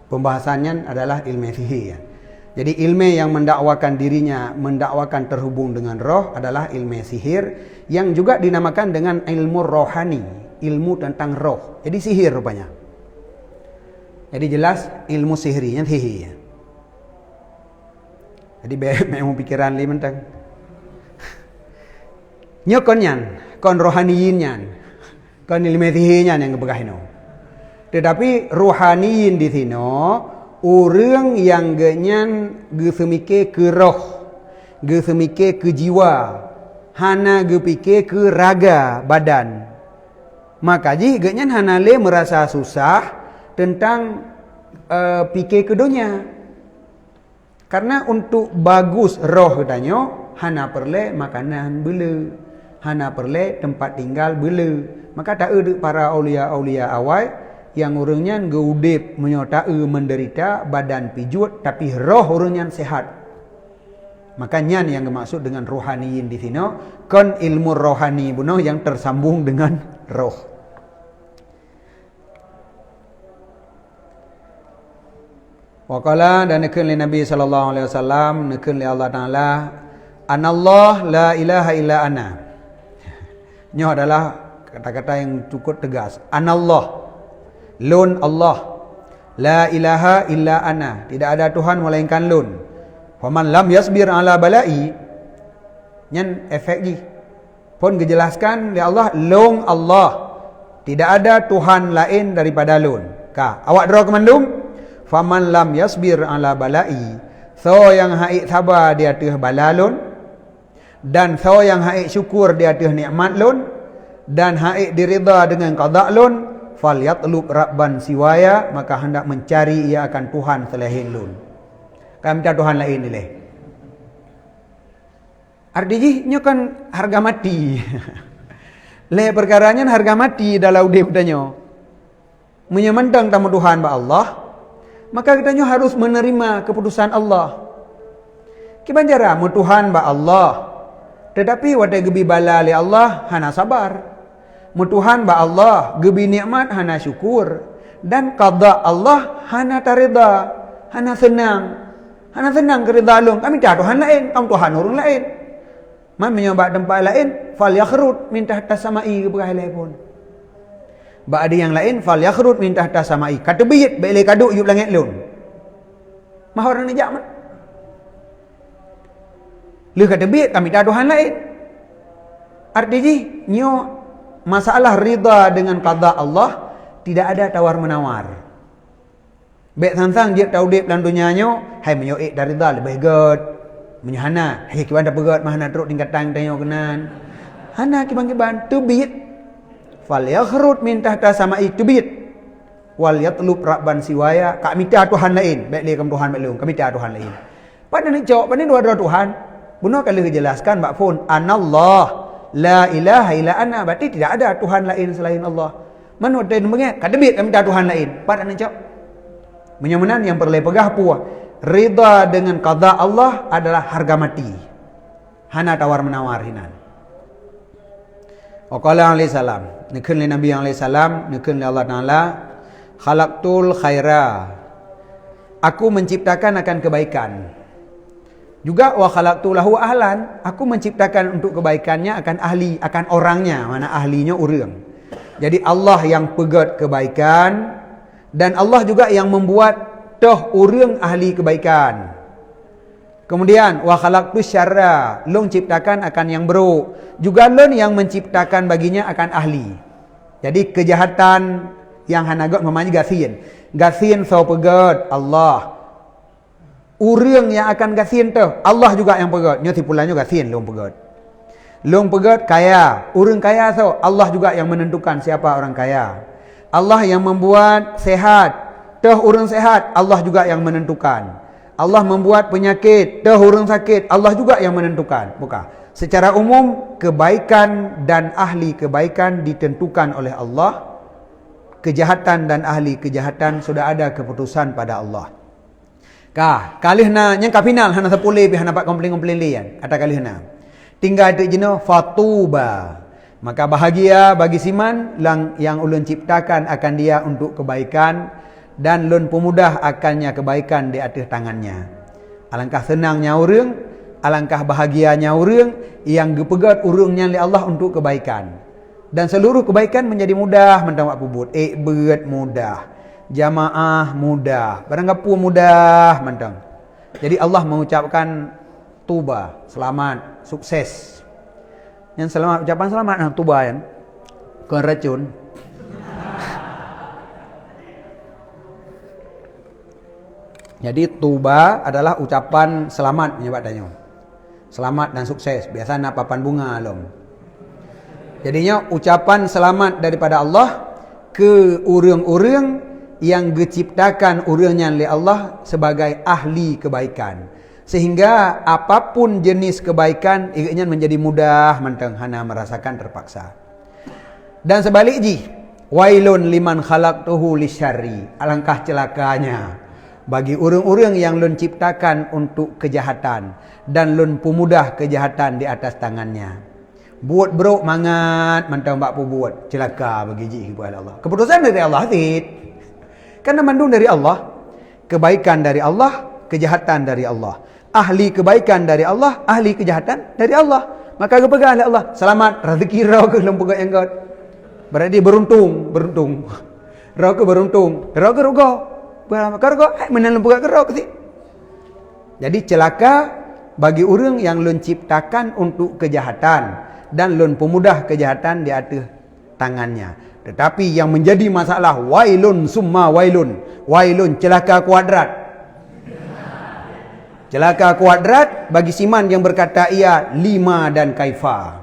pembahasannya adalah ilmu sihir. Jadi ilmu yang mendakwakan dirinya, mendakwakan terhubung dengan roh adalah ilmu sihir yang juga dinamakan dengan ilmu rohani, ilmu tentang roh. Jadi sihir rupanya. Jadi jelas ilmu sihrinya sihir. Jadi memang pikiran li mentang. Nyokonyan, kon rohaniyinnya, kon ilmu sihirnya yang ngebegahino. Tetapi rohaniyin di sini orang yang genyan gesemike ke roh, gesemike ke jiwa, hana gepike ke raga badan. Maka ji genyan hana le merasa susah tentang fikir ke dunia. Karena untuk bagus roh katanya hana perle makanan bela, hana perle tempat tinggal bela. Maka tak ada para aulia-aulia awal yang orangnya geudip menyota menderita badan pijut tapi roh orangnya sehat. Makanya yang dimaksud dengan rohaniin di sini kan ilmu rohani bunuh yang tersambung dengan roh. Waqala dan nekun li Nabi sallallahu alaihi wasallam, nekun li Allah Taala, anallah la ilaha illa ana. Ini adalah kata-kata yang cukup tegas. Anallah, Lun Allah, la ilaha illa ana, tidak ada Tuhan melainkan Lun. Faman lam yasbir ala balai, nyan efek ji. Pun dijelaskan oleh Allah, Lung Allah, tidak ada Tuhan lain daripada Lun. Ka, awak draw kemandum? Faman lam yasbir ala balai, so yang haik sabar di atas bala Lun, dan so yang haik syukur di atas nikmat Lun, dan haik dirida dengan qada Lun, falyatlub rabban siwaya, maka hendak mencari ia akan Tuhan selain Lun. Kan minta Tuhan lain ni leh. Artinya kan harga mati. Le perkaranya harga mati dalam udip danyo. Menyemandang tamu Tuhan ba Allah, maka kita harus menerima keputusan Allah. Kibanjara mu Tuhan ba Allah, Tetapi wata gebi bala li Allah hana sabar. Mutuhan ba Allah gebi nikmat hana syukur. Dan qada Allah hana tarida, hana senang. Hana senang kerida long. Kami tak Tuhan lain, kamu Tuhan orang lain. Man menyembah tempat lain, fal yakhrut min tahta samai keberhalai pun. Ba ada yang lain, fal yakhrut min tahta samai. Kata biyit baik kaduk yub langit lun. Mah orang ni jak man. Lu kata biyit kami tak Tuhan lain. Artinya nyo masalah rida dengan qada Allah tidak ada tawar-menawar. Baik sang-sang dia tahu dip dalam dunia nyo, hai menyoik dari rida lebih god. Menyahana, hai kiban dah begot mahana teruk tingkatan tanyo kenan. Hana kiban-kiban tubit. Fal yakhrut min tahta samai tubit. Wal yatlub rabban siwaya, kak minta Tuhan lain. Baik dia kamu Tuhan baik lu, kami minta Tuhan lain. Pada ni jawab pada dua Tuhan. Benar kalau jelaskan bak pun anallah la ilaha illa ana, berarti tidak ada Tuhan lain selain Allah. Mana ada mengat kadebit kami minta Tuhan lain. Pada ni jawab. Menyamanan yang perlu pegah puah. Rida dengan qada Allah adalah harga mati. Hana tawar menawar hinan. Waqala alaihi salam, nikun li Nabi alaihi salam, nikun li Allah Taala, khalaqtul khaira. Aku menciptakan akan kebaikan. Juga wa khalaqtu lahu ahlan, aku menciptakan untuk kebaikannya akan ahli, akan orangnya, mana ahlinya urang. Jadi Allah yang pegat kebaikan dan Allah juga yang membuat toh urang ahli kebaikan. Kemudian wa khalaqtu syarra, long ciptakan akan yang buruk. Juga lon yang menciptakan baginya akan ahli. Jadi kejahatan yang hanagot mamanya gasin. Gasin so pegat Allah. Urang yang akan gasin tu Allah juga yang pegat. Nyo tipulannya gasin long pegat. Long pegat kaya, urang kaya so Allah juga yang menentukan siapa orang kaya. Allah yang membuat sehat. Dah orang sehat, Allah juga yang menentukan. Allah membuat penyakit, dah orang sakit, Allah juga yang menentukan. Bukan. Secara umum, kebaikan dan ahli kebaikan ditentukan oleh Allah. Kejahatan dan ahli kejahatan sudah ada keputusan pada Allah. Kalih na yang kapinal hana sepulih pi hana dapat komplain-komplain lian. Kata kalih na. Tinggal tu jenuh fatuba. Maka bahagia bagi siman yang ulun ciptakan akan dia untuk kebaikan. Dan lun pemudah akannya kebaikan di atas tangannya. Alangkah senangnya urang, alangkah bahagianya urang yang gepegat urangnya oleh Allah untuk kebaikan. Dan seluruh kebaikan menjadi mudah mentang wak pubut. Berat mudah, jamaah mudah, barang gapu mudah mentang. Jadi Allah mengucapkan tuba, selamat, sukses. Yang selamat, ucapan selamat nah tuba kan. Kon racun. Jadi tuba adalah ucapan selamat menyebab danyo. Selamat dan sukses. Biasa nak papan bunga lom. Jadinya ucapan selamat daripada Allah ke urang-urang yang diciptakan urangnya oleh Allah sebagai ahli kebaikan. Sehingga apapun jenis kebaikan ianya menjadi mudah mentang hana merasakan terpaksa. Dan sebaliknya, wailun liman khalaqtuhu lisyarri. Alangkah celakanya bagi orang-orang yang lun ciptakan untuk kejahatan dan lun pemudah kejahatan di atas tangannya. Buat bro mangat mantang bak pu buat celaka bagi ji kepada Allah. Keputusan dari Allah tit. Karena mandung dari Allah, kebaikan dari Allah, kejahatan dari Allah. Ahli kebaikan dari Allah, ahli kejahatan dari Allah. Maka kepegang oleh Allah, selamat rezeki rau ke lempugak yang god. Berarti beruntung. Rau ke beruntung, rau ke rugo. Kargo menang lempuga kerok sih. Jadi celaka bagi orang yang lun ciptakan untuk kejahatan dan lun pemudah kejahatan di atas tangannya. Tetapi yang menjadi masalah wailun summa wailun. Wailun celaka kuadrat. Celaka kuadrat bagi siman yang berkata ia lima dan kaifa.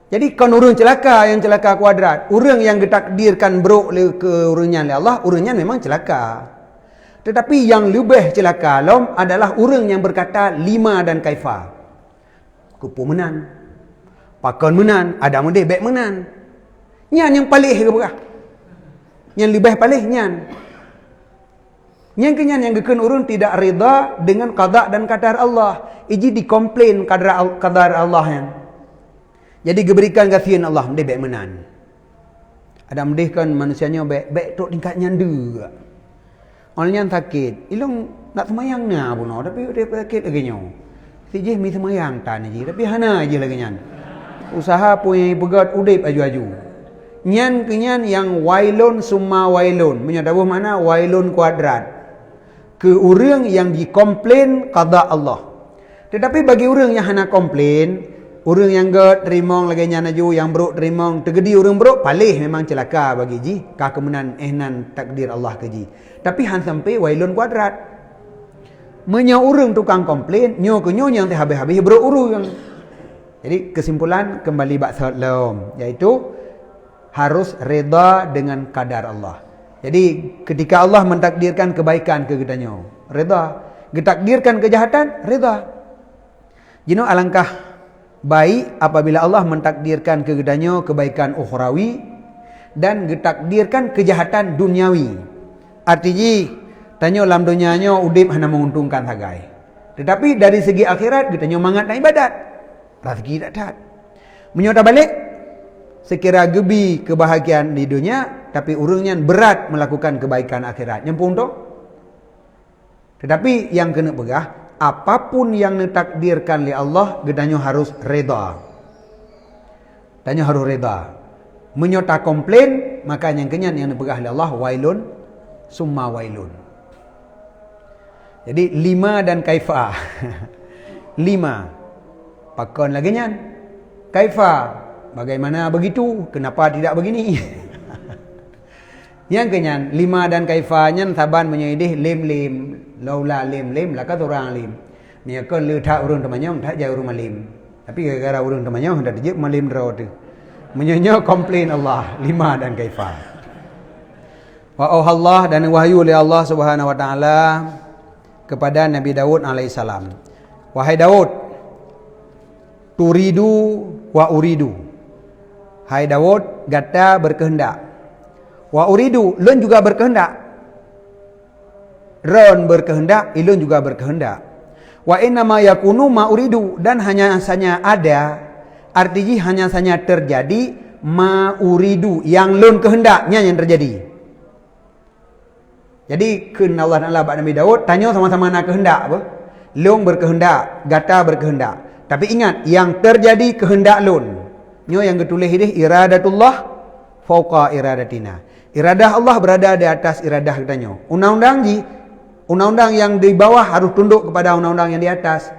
Jadi kan orang celaka yang celaka kuadrat. Orang yang ditakdirkan buruk ke orangnya oleh Allah, orangnya memang celaka. Tetapi yang lebih celaka lom adalah orang yang berkata lima dan kaifa. Kupu menan, pakon menan, ada mudih baik menan. Nyan yang palih ke berah. Yang lebih palih nyan. Yang kenyan yang geken urang tidak rida dengan qada dan qadar Allah. Iji dikomplain qadar Allah yang. Jadi diberikan kasihan Allah mendih baik menan. Ada mendih kan manusianya baik tok tingkat nyandu. Orangnya sakit, ilung nak semayang na puno tapi dia sakit lagi nyo. Si je mi semayang tan je tapi hana je lagi nyan. Usaha punya pegat udip aju-aju. Nyan kenyan yang wailun summa wailun. Menyatakan mana wailun kuadrat. Ke orang yang dikomplain qada Allah. Tetapi bagi orang yang hana komplain, orang yang get terimong lagi nyan aju, yang beruk terimong, tergedi orang beruk palih memang celaka bagi ji, ka kemenan ehnan takdir Allah ke ji. Tapi han sampai wailun kuadrat. Menyo orang tukang komplain, nyo ke nyo yang habis-habis beruk urang. Jadi kesimpulan kembali bab salam, iaitu harus reda dengan kadar Allah. Jadi ketika Allah mentakdirkan kebaikan ke kitanya, reda. Ditakdirkan kejahatan, reda. Jino alangkah baik apabila Allah mentakdirkan ke kitanya kebaikan ukhrawi dan ditakdirkan kejahatan duniawi. Artinya tanya dalam dunianya udip hanya menguntungkan sagai. Tetapi dari segi akhirat kitanya mangat nak ibadat. Rezeki tak. Menyota balik sekira gebi kebahagiaan di dunia, tapi urangnya berat melakukan kebaikan akhirat. Nyempung tu. Tetapi yang kena pegah, apapun yang ditakdirkan oleh Allah, gedanya harus reda. Tanya harus reda. Menyota komplain, maka yang kenyan yang dipegah oleh Allah, wailun summa wailun. Jadi 5 dan kaifa. 5. Pakon lagi nyan. Kaifa. Bagaimana begitu? Kenapa tidak begini? Yang kenyan 5 dan kaifanya saban menyedih lim laula lim laka orang lim. Miakon le tha urang temanyong tha jauh rumah lim. Tapi gara-gara urang temanyong hendak dijep malim dro tu. Menyonyo komplain Allah 5 dan kaifa. Wa Allah dan wahyu oleh Allah Subhanahu wa taala kepada Nabi Daud alaihissalam. Wahai Daud, turidu wa uridu. Hai Daud, gata berkehendak. Wa uridu, lun juga berkehendak. Ron berkehendak, ilun juga berkehendak. Wa innama yakunu ma uridu, dan hanya saja ada, artinya hanya saja terjadi ma uridu, yang lun kehendaknya yang terjadi. Jadi kun Allah Taala bak Nabi Daud tanya sama-sama nak kehendak apa? Lun berkehendak, gata berkehendak. Tapi ingat, yang terjadi kehendak lun. Nyo yang ketulis ini iradatullah fauqa iradatina. Iradah Allah berada di atas iradah kita nyo. Undang-undang yang di bawah harus tunduk kepada undang-undang yang di atas.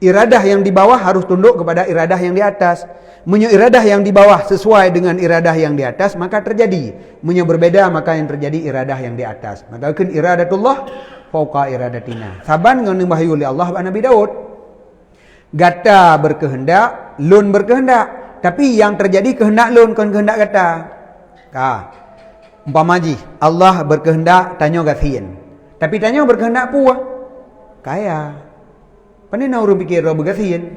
Iradah yang di bawah harus tunduk kepada iradah yang di atas. Menyo iradah yang di bawah sesuai dengan iradah yang di atas, maka terjadi. Menyo berbeda, maka yang terjadi iradah yang di atas. Maka kan iradatullah fauqa iradatina. Saban dengan wahyu oleh Allah Nabi Daud. Gata berkehendak, lun berkehendak. Tapi yang terjadi kehendak lun, kon kehendak gata. Umpama ji, Allah berkehendak tanya gasian. Tapi tanya berkehendak puah. Kaya. Pandai nak orang pikir bergasian.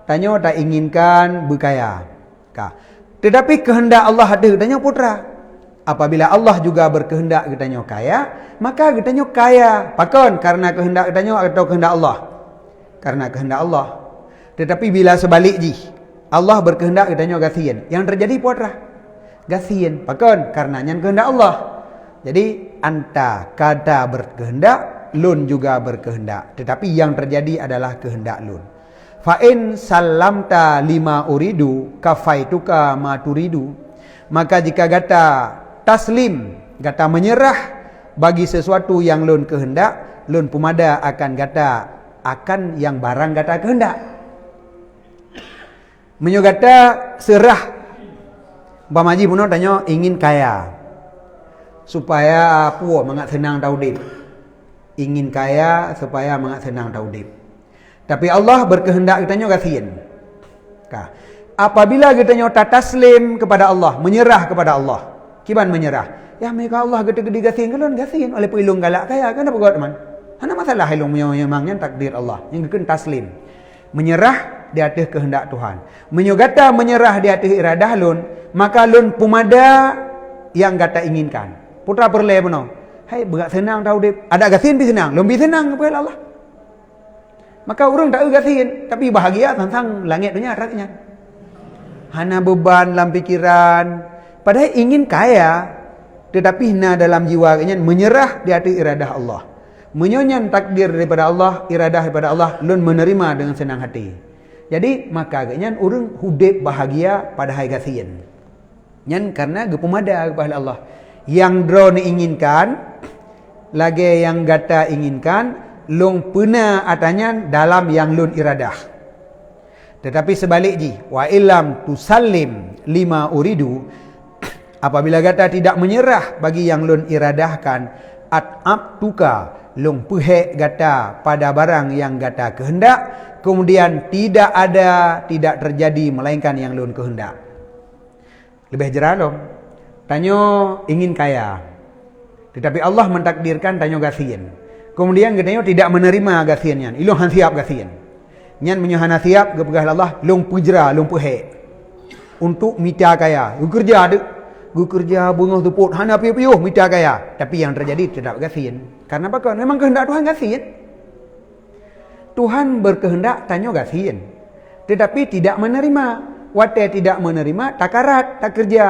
Tanya tak inginkan berkaya. Tetapi kehendak Allah ada, tanya putra. Apabila Allah juga berkehendak kitanya kaya, maka kitanya kaya. Pakon karena kehendak kitanya atau kehendak Allah? Karena kehendak Allah. Tetapi bila sebalik ji, Allah berkehendak kitanya gasian. Yang terjadi putra gasian. Pakon karena yang kehendak Allah. Jadi anta kata berkehendak, lun juga berkehendak. Tetapi yang terjadi adalah kehendak lun. Fa in salamta lima uridu kafaituka ma turidu. Maka jika gata taslim, gata menyerah bagi sesuatu yang lun kehendak, lun pumada akan gata akan yang barang gata kehendak. Menyogata serah. Bamaji puno tanya ingin kaya. Supaya apa mangat senang taudip. Ingin kaya supaya mangat senang taudip. Tapi Allah berkehendak kitanya kasihan. Apabila kitanya taslim kepada Allah, menyerah kepada Allah. Kiban menyerah. Ya mereka Allah gede-gede kasihan kan kasihan oleh pilung galak kaya kan apa buat teman? Hana masalah ilung memangnya takdir Allah. Yang kena taslim. Menyerah di atas kehendak Tuhan. Menyogata menyerah di atas iradah lun, maka lun pumada yang gata inginkan. Putra perle puno. Hai berat senang tahu dia. Ada gasin bi senang, lebih senang kepada Allah. Maka orang tak gasin tapi bahagia tentang langit dunia akhiratnya. Hana beban dalam pikiran, padahal ingin kaya, tetapi hina dalam jiwa menyerah di hati iradah Allah. Menyonyan takdir daripada Allah, iradah daripada Allah, lun menerima dengan senang hati. Jadi maka agaknya orang hidup bahagia pada hari gasin. Nyan karena gepumada kepada Allah. Yang drone inginkan, lagi yang gata inginkan, lung puna atanya dalam yang lun iradah. Tetapi sebalik ji, wa illam tusallim lima uridu, apabila gata tidak menyerah bagi yang lun iradahkan, at'abtuka, lung pehek gata pada barang yang gata kehendak, kemudian tidak terjadi melainkan yang lun kehendak. Lebih jeralom, tanyo ingin kaya, tetapi Allah mentakdirkan tanyo gasin. Kemudian katanya tidak menerima gasinnya, ilung han siap gasin. Nyan menyuhana siap gepegah Allah long pujra long puhe untuk mita kaya. Gu kerja bunga tuput hana piu-piu mita kaya. Tapi yang terjadi tidak gasin. Karena apa? Memang kehendak Tuhan gasin. Tuhan berkehendak tanyo gasin. Tetapi tidak menerima. Wate tidak menerima takarat tak kerja.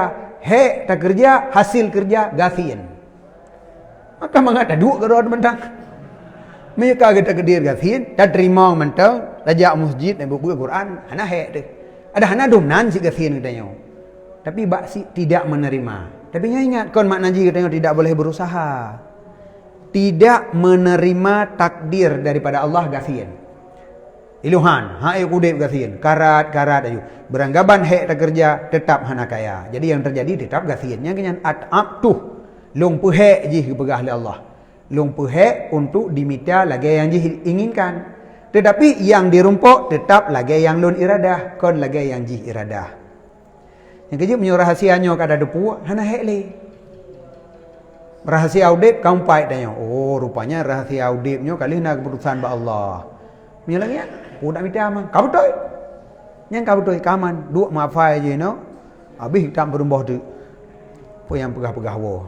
Tak kerja hasil kerja gasin. Maka mengata duk kerod mentang. Mereka kita kedir gasin, tak terima mentang, rajak masjid dan buku Quran, hana tu. Ada hana domnan si gasin katanya. Tapi baksi tidak menerima. Tapi ingat kon mak naji katanya tidak boleh berusaha. Tidak menerima takdir daripada Allah gasin. Iluhan, hai kudip gasin, karat ayu. Beranggapan tak kerja tetap hana kaya. Jadi yang terjadi tetap gasin. Yang kenyan at'ab tuh long puhe ji pegah oleh Allah. Long puhe untuk diminta lagi yang diinginkan. Tetapi yang dirumpuk tetap lagi yang lun iradah. Kon lagi yang jih iradah. Yang kejap punya rahasianya kada depu, hana hekli. Rahasia audip kampai tanya. Oh rupanya rahasia audipnya kali nak keputusan ba Allah. Punya lagi ya? Udah minta aman. Kau betul? Yang kau betul kaman. Duk maafai je no. Habis hitam berumbuh tu. Apa yang pegah-pegah wo.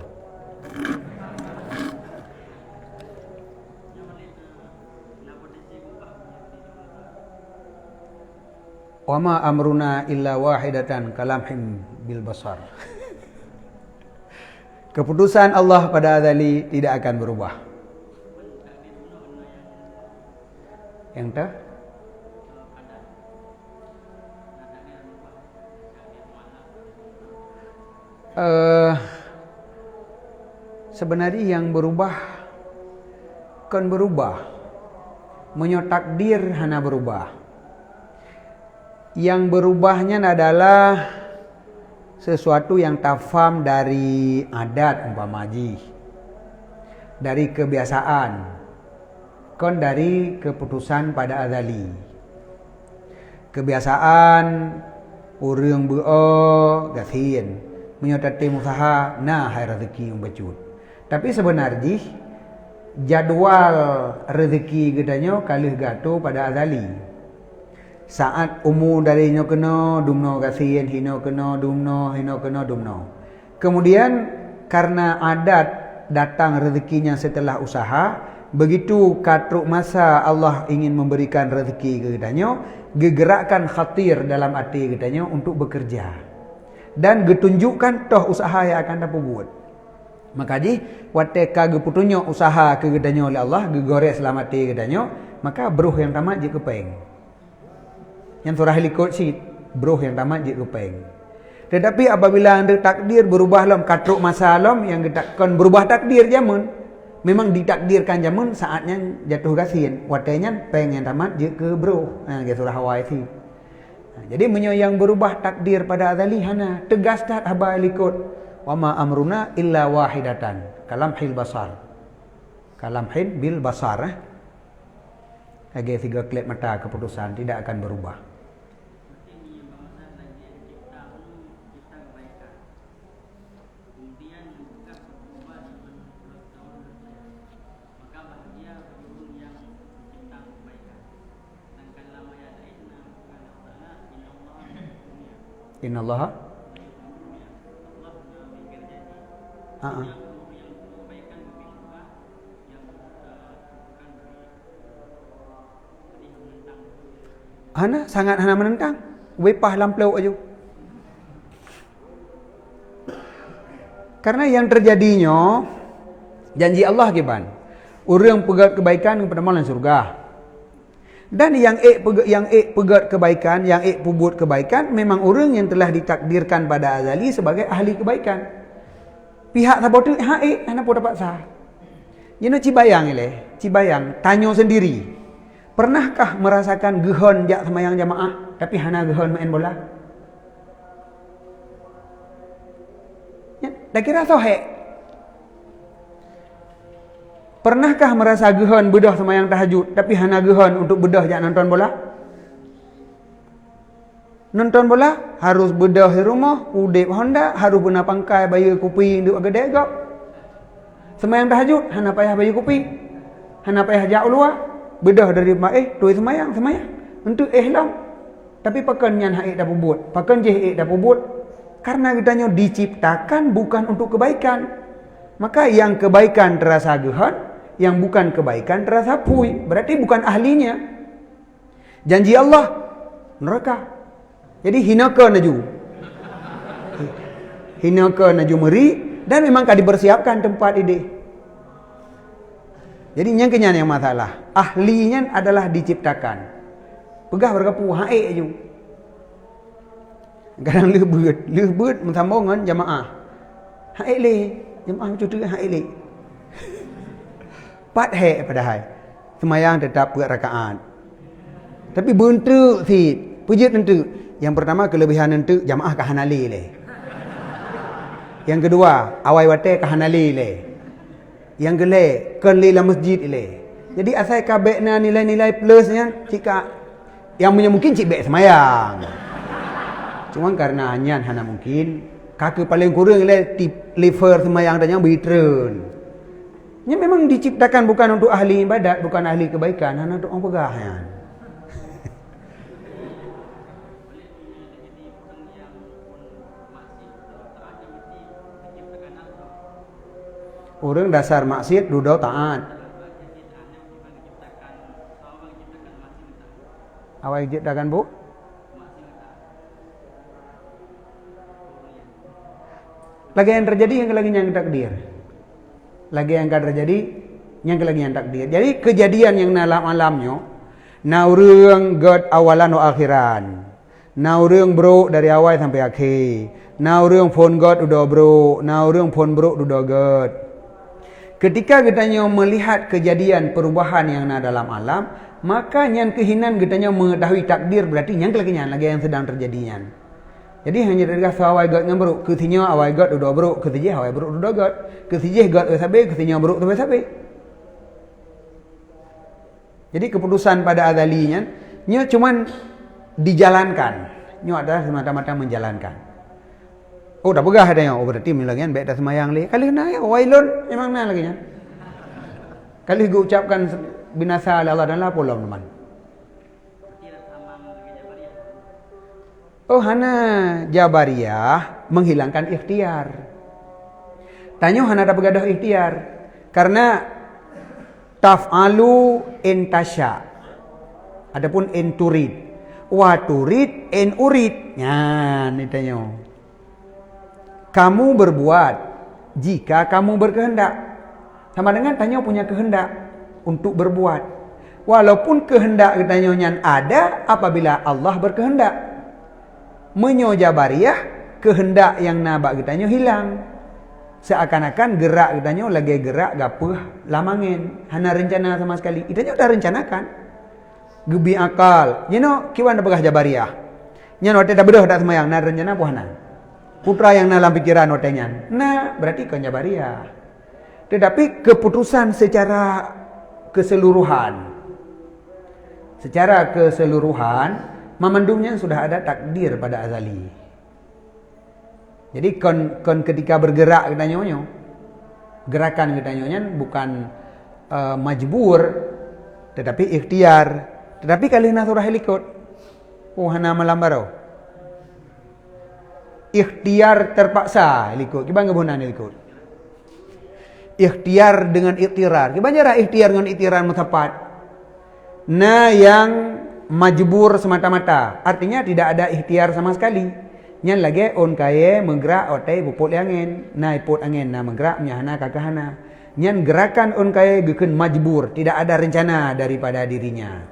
Wa ma amruna illa wahidatan kalamhim bil basar. Keputusan Allah pada azali tidak akan berubah. Yang tak? Sebenarnya yang berubah kan berubah. Menyotakdir hana berubah. Yang berubahnya adalah sesuatu yang tafam dari adat umpamaji, dari kebiasaan, kon dari keputusan pada azali. Kebiasaan urang beo gasin, menyotati usaha nah hai rezeki umbacut. Tapi sebenarnya jadwal rezeki gedanya kalih gato pada azali. Saat umur darinya kena dumno gasin, hino kena dumno, hino kena dumno. Kemudian karena adat datang rezekinya setelah usaha, begitu katruk masa Allah ingin memberikan rezeki kepadanya, gegerakkan khatir dalam hati kepadanya untuk bekerja. Dan getunjukkan toh usaha yang akan dapat buat. Maka ji wateka geputunya usaha kepadanya oleh Allah, gegore selamat kepadanya, maka beruh yang tamat je kepeng. Yang surah likut si bro yang tamat je kepeng. Tetapi apabila anda takdir berubah lam katruk masa lam yang kon berubah takdir jamun, memang ditakdirkan jamun saatnya jatuh gasin. Watenya peng yang tamat je ke bro. Ke surah Hawaii si. Jadi yang berubah takdir pada azali hana tegas tak haba likut. Wa ma amruna illa wahidatan. Kalamhil basar. Kalamhil bil basar. Lagi 3 klip mata keputusan tidak akan berubah. Innallaha Hana sangat hana menentang. Wepah lampau aja. Karena yang terjadinya janji Allah kiban. Orang pegat kebaikan kepada malam surga. Dan yang pegat kebaikan, yang pebut kebaikan memang orang yang telah ditakdirkan pada azali sebagai ahli kebaikan. Pihak sabar tu hana pun dapat sah. Jadi cibayang tanya sendiri. Pernahkah merasakan gehon jak semayang jamaah tapi hana gehon main bola? Ya, dah kira sohek. Pernahkah merasa gehon bedah semayang tahajud tapi hana gehon untuk bedah jak nonton bola? Nonton bola harus bedah di rumah, udip Honda, harus guna pangkai bayar kopi duk gede gak. Semayang tahajud hana payah bayar kopi. Hana payah jak luar, bedah dari rumah tuai semayang. Untuk lang. Tapi pakan nyan dah pubut, pakan dah pubut. Karena kitanya diciptakan bukan untuk kebaikan. Maka yang kebaikan terasa gehon, yang bukan kebaikan terasa pui. Berarti bukan ahlinya. Janji Allah neraka. Jadi hinaka naju meri. Dan memang kan dipersiapkan tempat ini. Jadi yang kenyan yang masalah. Ahlinya adalah diciptakan. Pegah berkapu hae aju. Kadang lebet menambungan jamaah. Hae le, jamaah cutu hae le. Pat he padahal. Semayang tetap rakaat. Tapi bentuk si pujit nentu. Yang pertama kelebihan nentu jamaah kahanali le. Yang kedua awai wate kahanali le. Yang gele kenli la masjid le. Jadi asal kabekna nilai-nilai plusnya jika yang punya mungkin cik semayang. Cuma karena hanya mungkin kakek paling kurang liver semayang dan yang bitren. Ini memang diciptakan bukan untuk ahli ibadat, bukan ahli kebaikan, hanya untuk orang pegahan. Orang dasar maksiat duduk taat. Awak ciptakan bu? Lagi yang terjadi yang lagi yang takdir. Lagi yang akan terjadi yang lagi yang takdir. Jadi kejadian yang dalam alamnya na urang god awalan o akhiran. Na urang bro dari awal sampai akhir. Na urang phone god udah bro, na urang phone bro udah god. Ketika kitanya melihat kejadian perubahan yang ada dalam alam, maka yang kehinan kitanya mengetahui takdir berarti yang lagi yang sedang terjadinya. Jadi hanya dari awal god ngambruk, ketinya awal god udah bro, ketiga awal bro udah god, ketiga god sabe, ketinya bro tu sabe. Jadi keputusan pada azalinya, nya cuman dijalankan, nya adalah semata-mata menjalankan. Oh dah pegah ada yang, oh berarti milagian baik dah semayang le. Kali na ya wailun memang na lagi nya. Kali gue ucapkan binasa oleh Allah dan lapor teman. Oh hana Jabariyah menghilangkan ikhtiar. Tanya hana ada begadah ikhtiar. Karena taf'alu in tasya. Adapun in turid. Wa turid in urid. Nah, ini tanya. Kamu berbuat jika kamu berkehendak. Sama dengan tanya punya kehendak untuk berbuat. Walaupun kehendak tanya ada apabila Allah berkehendak. Menyo Jabariyah kehendak yang nabak kitanya hilang. Seakan-akan gerak kitanya lagi gerak gapuh lamangin. Hana rencana sama sekali. Itanya udah rencanakan. Gebi akal. Kiwan begah Jabariyah. Nyan wate tak bedah tak semayang. Nah rencana apa hana? Putra yang dalam pikiran watenya. Nah berarti kan Jabariyah. Tetapi keputusan secara keseluruhan. Secara keseluruhan memandumnya sudah ada takdir pada azali. Jadi kon ketika bergerak kita nyonya, gerakan kita nyonya bukan majbur, tetapi ikhtiar. Tetapi kali na surah helikot, hana malambaro. Ikhtiar terpaksa helikot. Kiba ngabunan helikot. Ikhtiar dengan iktirar. Kiba jara ikhtiar dengan iktirar mutapat. Nah yang majbur semata-mata. Artinya tidak ada ikhtiar sama sekali. Nyan lagi on kaya menggerak otai puput angin. Nai put angin na menggerak nyahana kakahana. Nyan gerakan on kaya geken majbur. Tidak ada rencana daripada dirinya.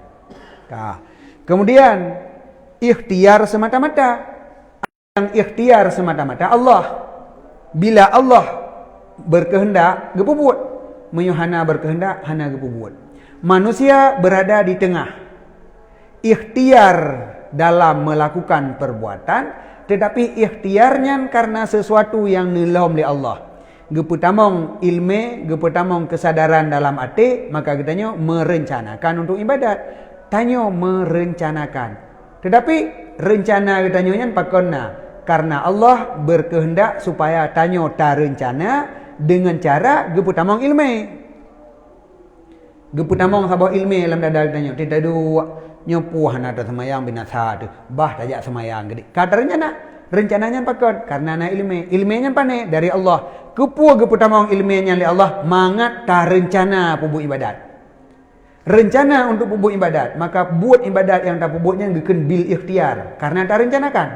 Kemudian ikhtiar semata-mata. Yang ikhtiar semata-mata Allah. Bila Allah berkehendak gepubut. Menyuhana berkehendak hana gepubut. Manusia berada di tengah. Ikhtiar dalam melakukan perbuatan, tetapi ikhtiarnya karena sesuatu yang nilom oleh Allah. Geputamong ilmu, geputamong kesadaran dalam hati, maka kitanya merencanakan untuk ibadat. Tanyo merencanakan. Tetapi rencana kitanya nyan pakonna karena Allah berkehendak supaya tanyo ta rencana dengan cara geputamong ilmu. Geputamong sabah ilmu dalam dada kitanya. Tidak dua nyopuh ada semayang binasa tu bah tajak semayang gede kata rencananya pakon karena na ilmunya pane dari Allah kepuah geputamong ilmunya oleh Allah mangat ta rencana pubuh ibadat rencana untuk pubuh ibadat maka buat ibadat yang tak pubuhnya geken bil ikhtiar karena ta rencanakan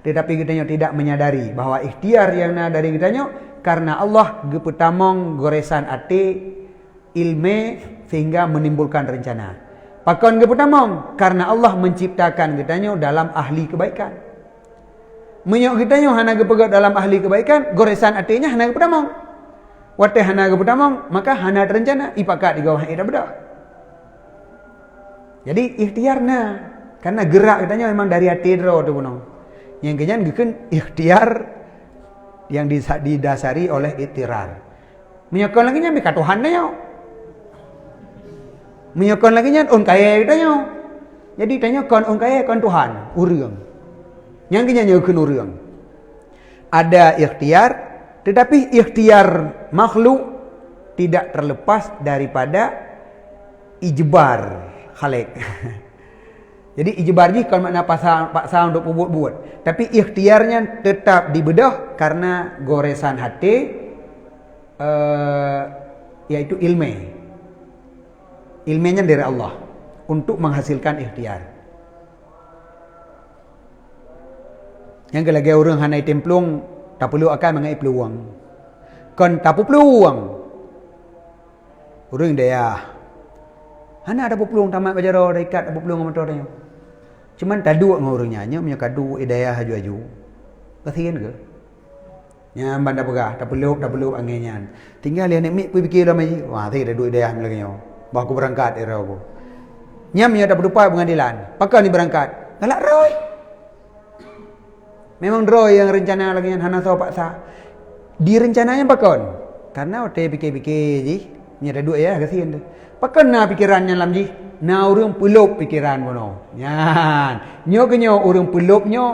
tetapi kitanya tidak menyadari bahwa ikhtiar yang na dari kitanya karena Allah geputamong goresan ati ilmu sehingga menimbulkan rencana. Pakon geputamong karena Allah menciptakan kitanya dalam ahli kebaikan. Menyok kitanya hana gepegat dalam ahli kebaikan, goresan artinya hana geputamong. Wate hana geputamong, maka hana terencana ipakat di bawah ida bedah. Jadi ikhtiarna karena gerak kitanya memang dari hati dro tu punong. Yang kenyan geken ikhtiar yang didasari oleh itirar. Menyokon lagi nya mika Tuhan nya. Menyokon lagi nya on kaya kitanya. Jadi tanya kon on kaya kon Tuhan, urang. Yang kenya nyeukkeun urang. Ada ikhtiar, tetapi ikhtiar makhluk tidak terlepas daripada ijbar khalik. Jadi ijbar ji kalau makna paksa untuk buat. Tapi ikhtiarnya tetap dibedah karena goresan hati yaitu ilmu. Ilmunya dari Allah untuk menghasilkan ikhtiar. Yang kelagi orang hanai templung tak perlu akan mengai peluang. Kon tak peluang. Orang dia hana ada peluang tamat bajaro dekat ada peluang motor dia. Cuman tadu ngorangnya nya punya kadu idayah haju-haju. Kasihan ke? Nya banda pegah tak perlu anginnya. Tinggal dia nek mik fikir lama ji. Wah, tadi ada duit idayah lagi nyo. Bah aku berangkat era aku. Nyam nya tak berupaya pengadilan. Pakal ni berangkat. Galak roy. Memang roy yang rencana lagi yang hana saw paksa. Di rencananya pakon. Karena ote fikir-fikir ji. Nya ada duit ya kasihan tu. Pakon na pikirannya lam ji. Na urang pelop pikiran bono. Nyan. Nyo kenyo urang pelopnyo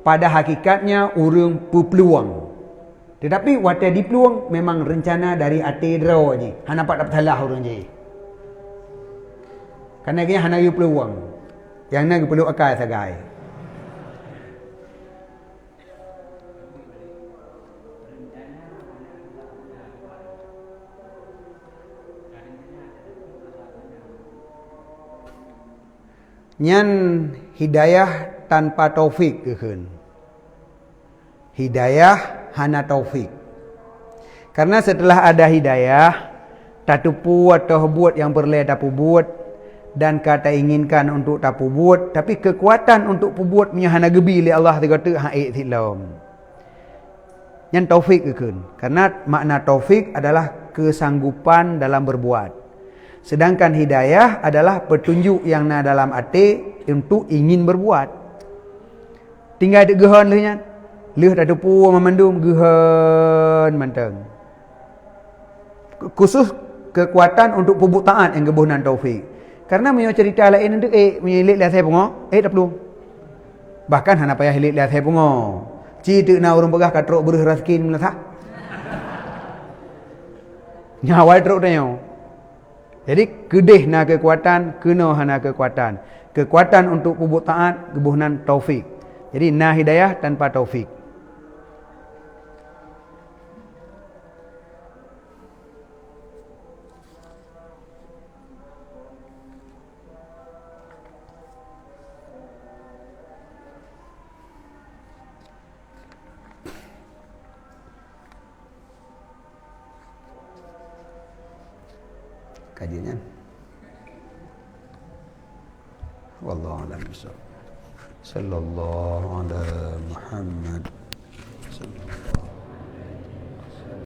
pada hakikatnya urang peluang. Tetapi wate di peluang memang rencana dari ati draw ji. Hana pak dapat salah urang ji. Karena dia hana yu peluang. Yang nak perlu akal sagai. Nyan hidayah tanpa taufik keun. Hidayah hana taufik. Karena setelah ada hidayah, tatupu atau buat yang berle tapu buat dan kata inginkan untuk tapu buat, tapi kekuatan untuk buat punya hana gebi li Allah tegata haid silam. Yang taufik keun. Karena makna taufik adalah kesanggupan dalam berbuat. Sedangkan hidayah adalah petunjuk yang na dalam hati untuk ingin berbuat. Tinggal dek gehon leh nya. Leh tatupu memandum gehon manteng. Khusus kekuatan untuk pubuk taat yang gebuhnan taufik. Karena punya cerita lain itu punya hilik lihat saya pungo, tak perlu. Bahkan hana payah hilik lihat saya pungo. Cerita na orang pegah katrok beruh raskin melasa. Nyawa truk tanya. Jadi kedih na kekuatan, kena hana kekuatan. Kekuatan untuk pubuk taat gebuhnan taufik. Jadi na hidayah tanpa taufik. kajinya. Wallahu a'lam bishawab. Sallallahu ala Muhammad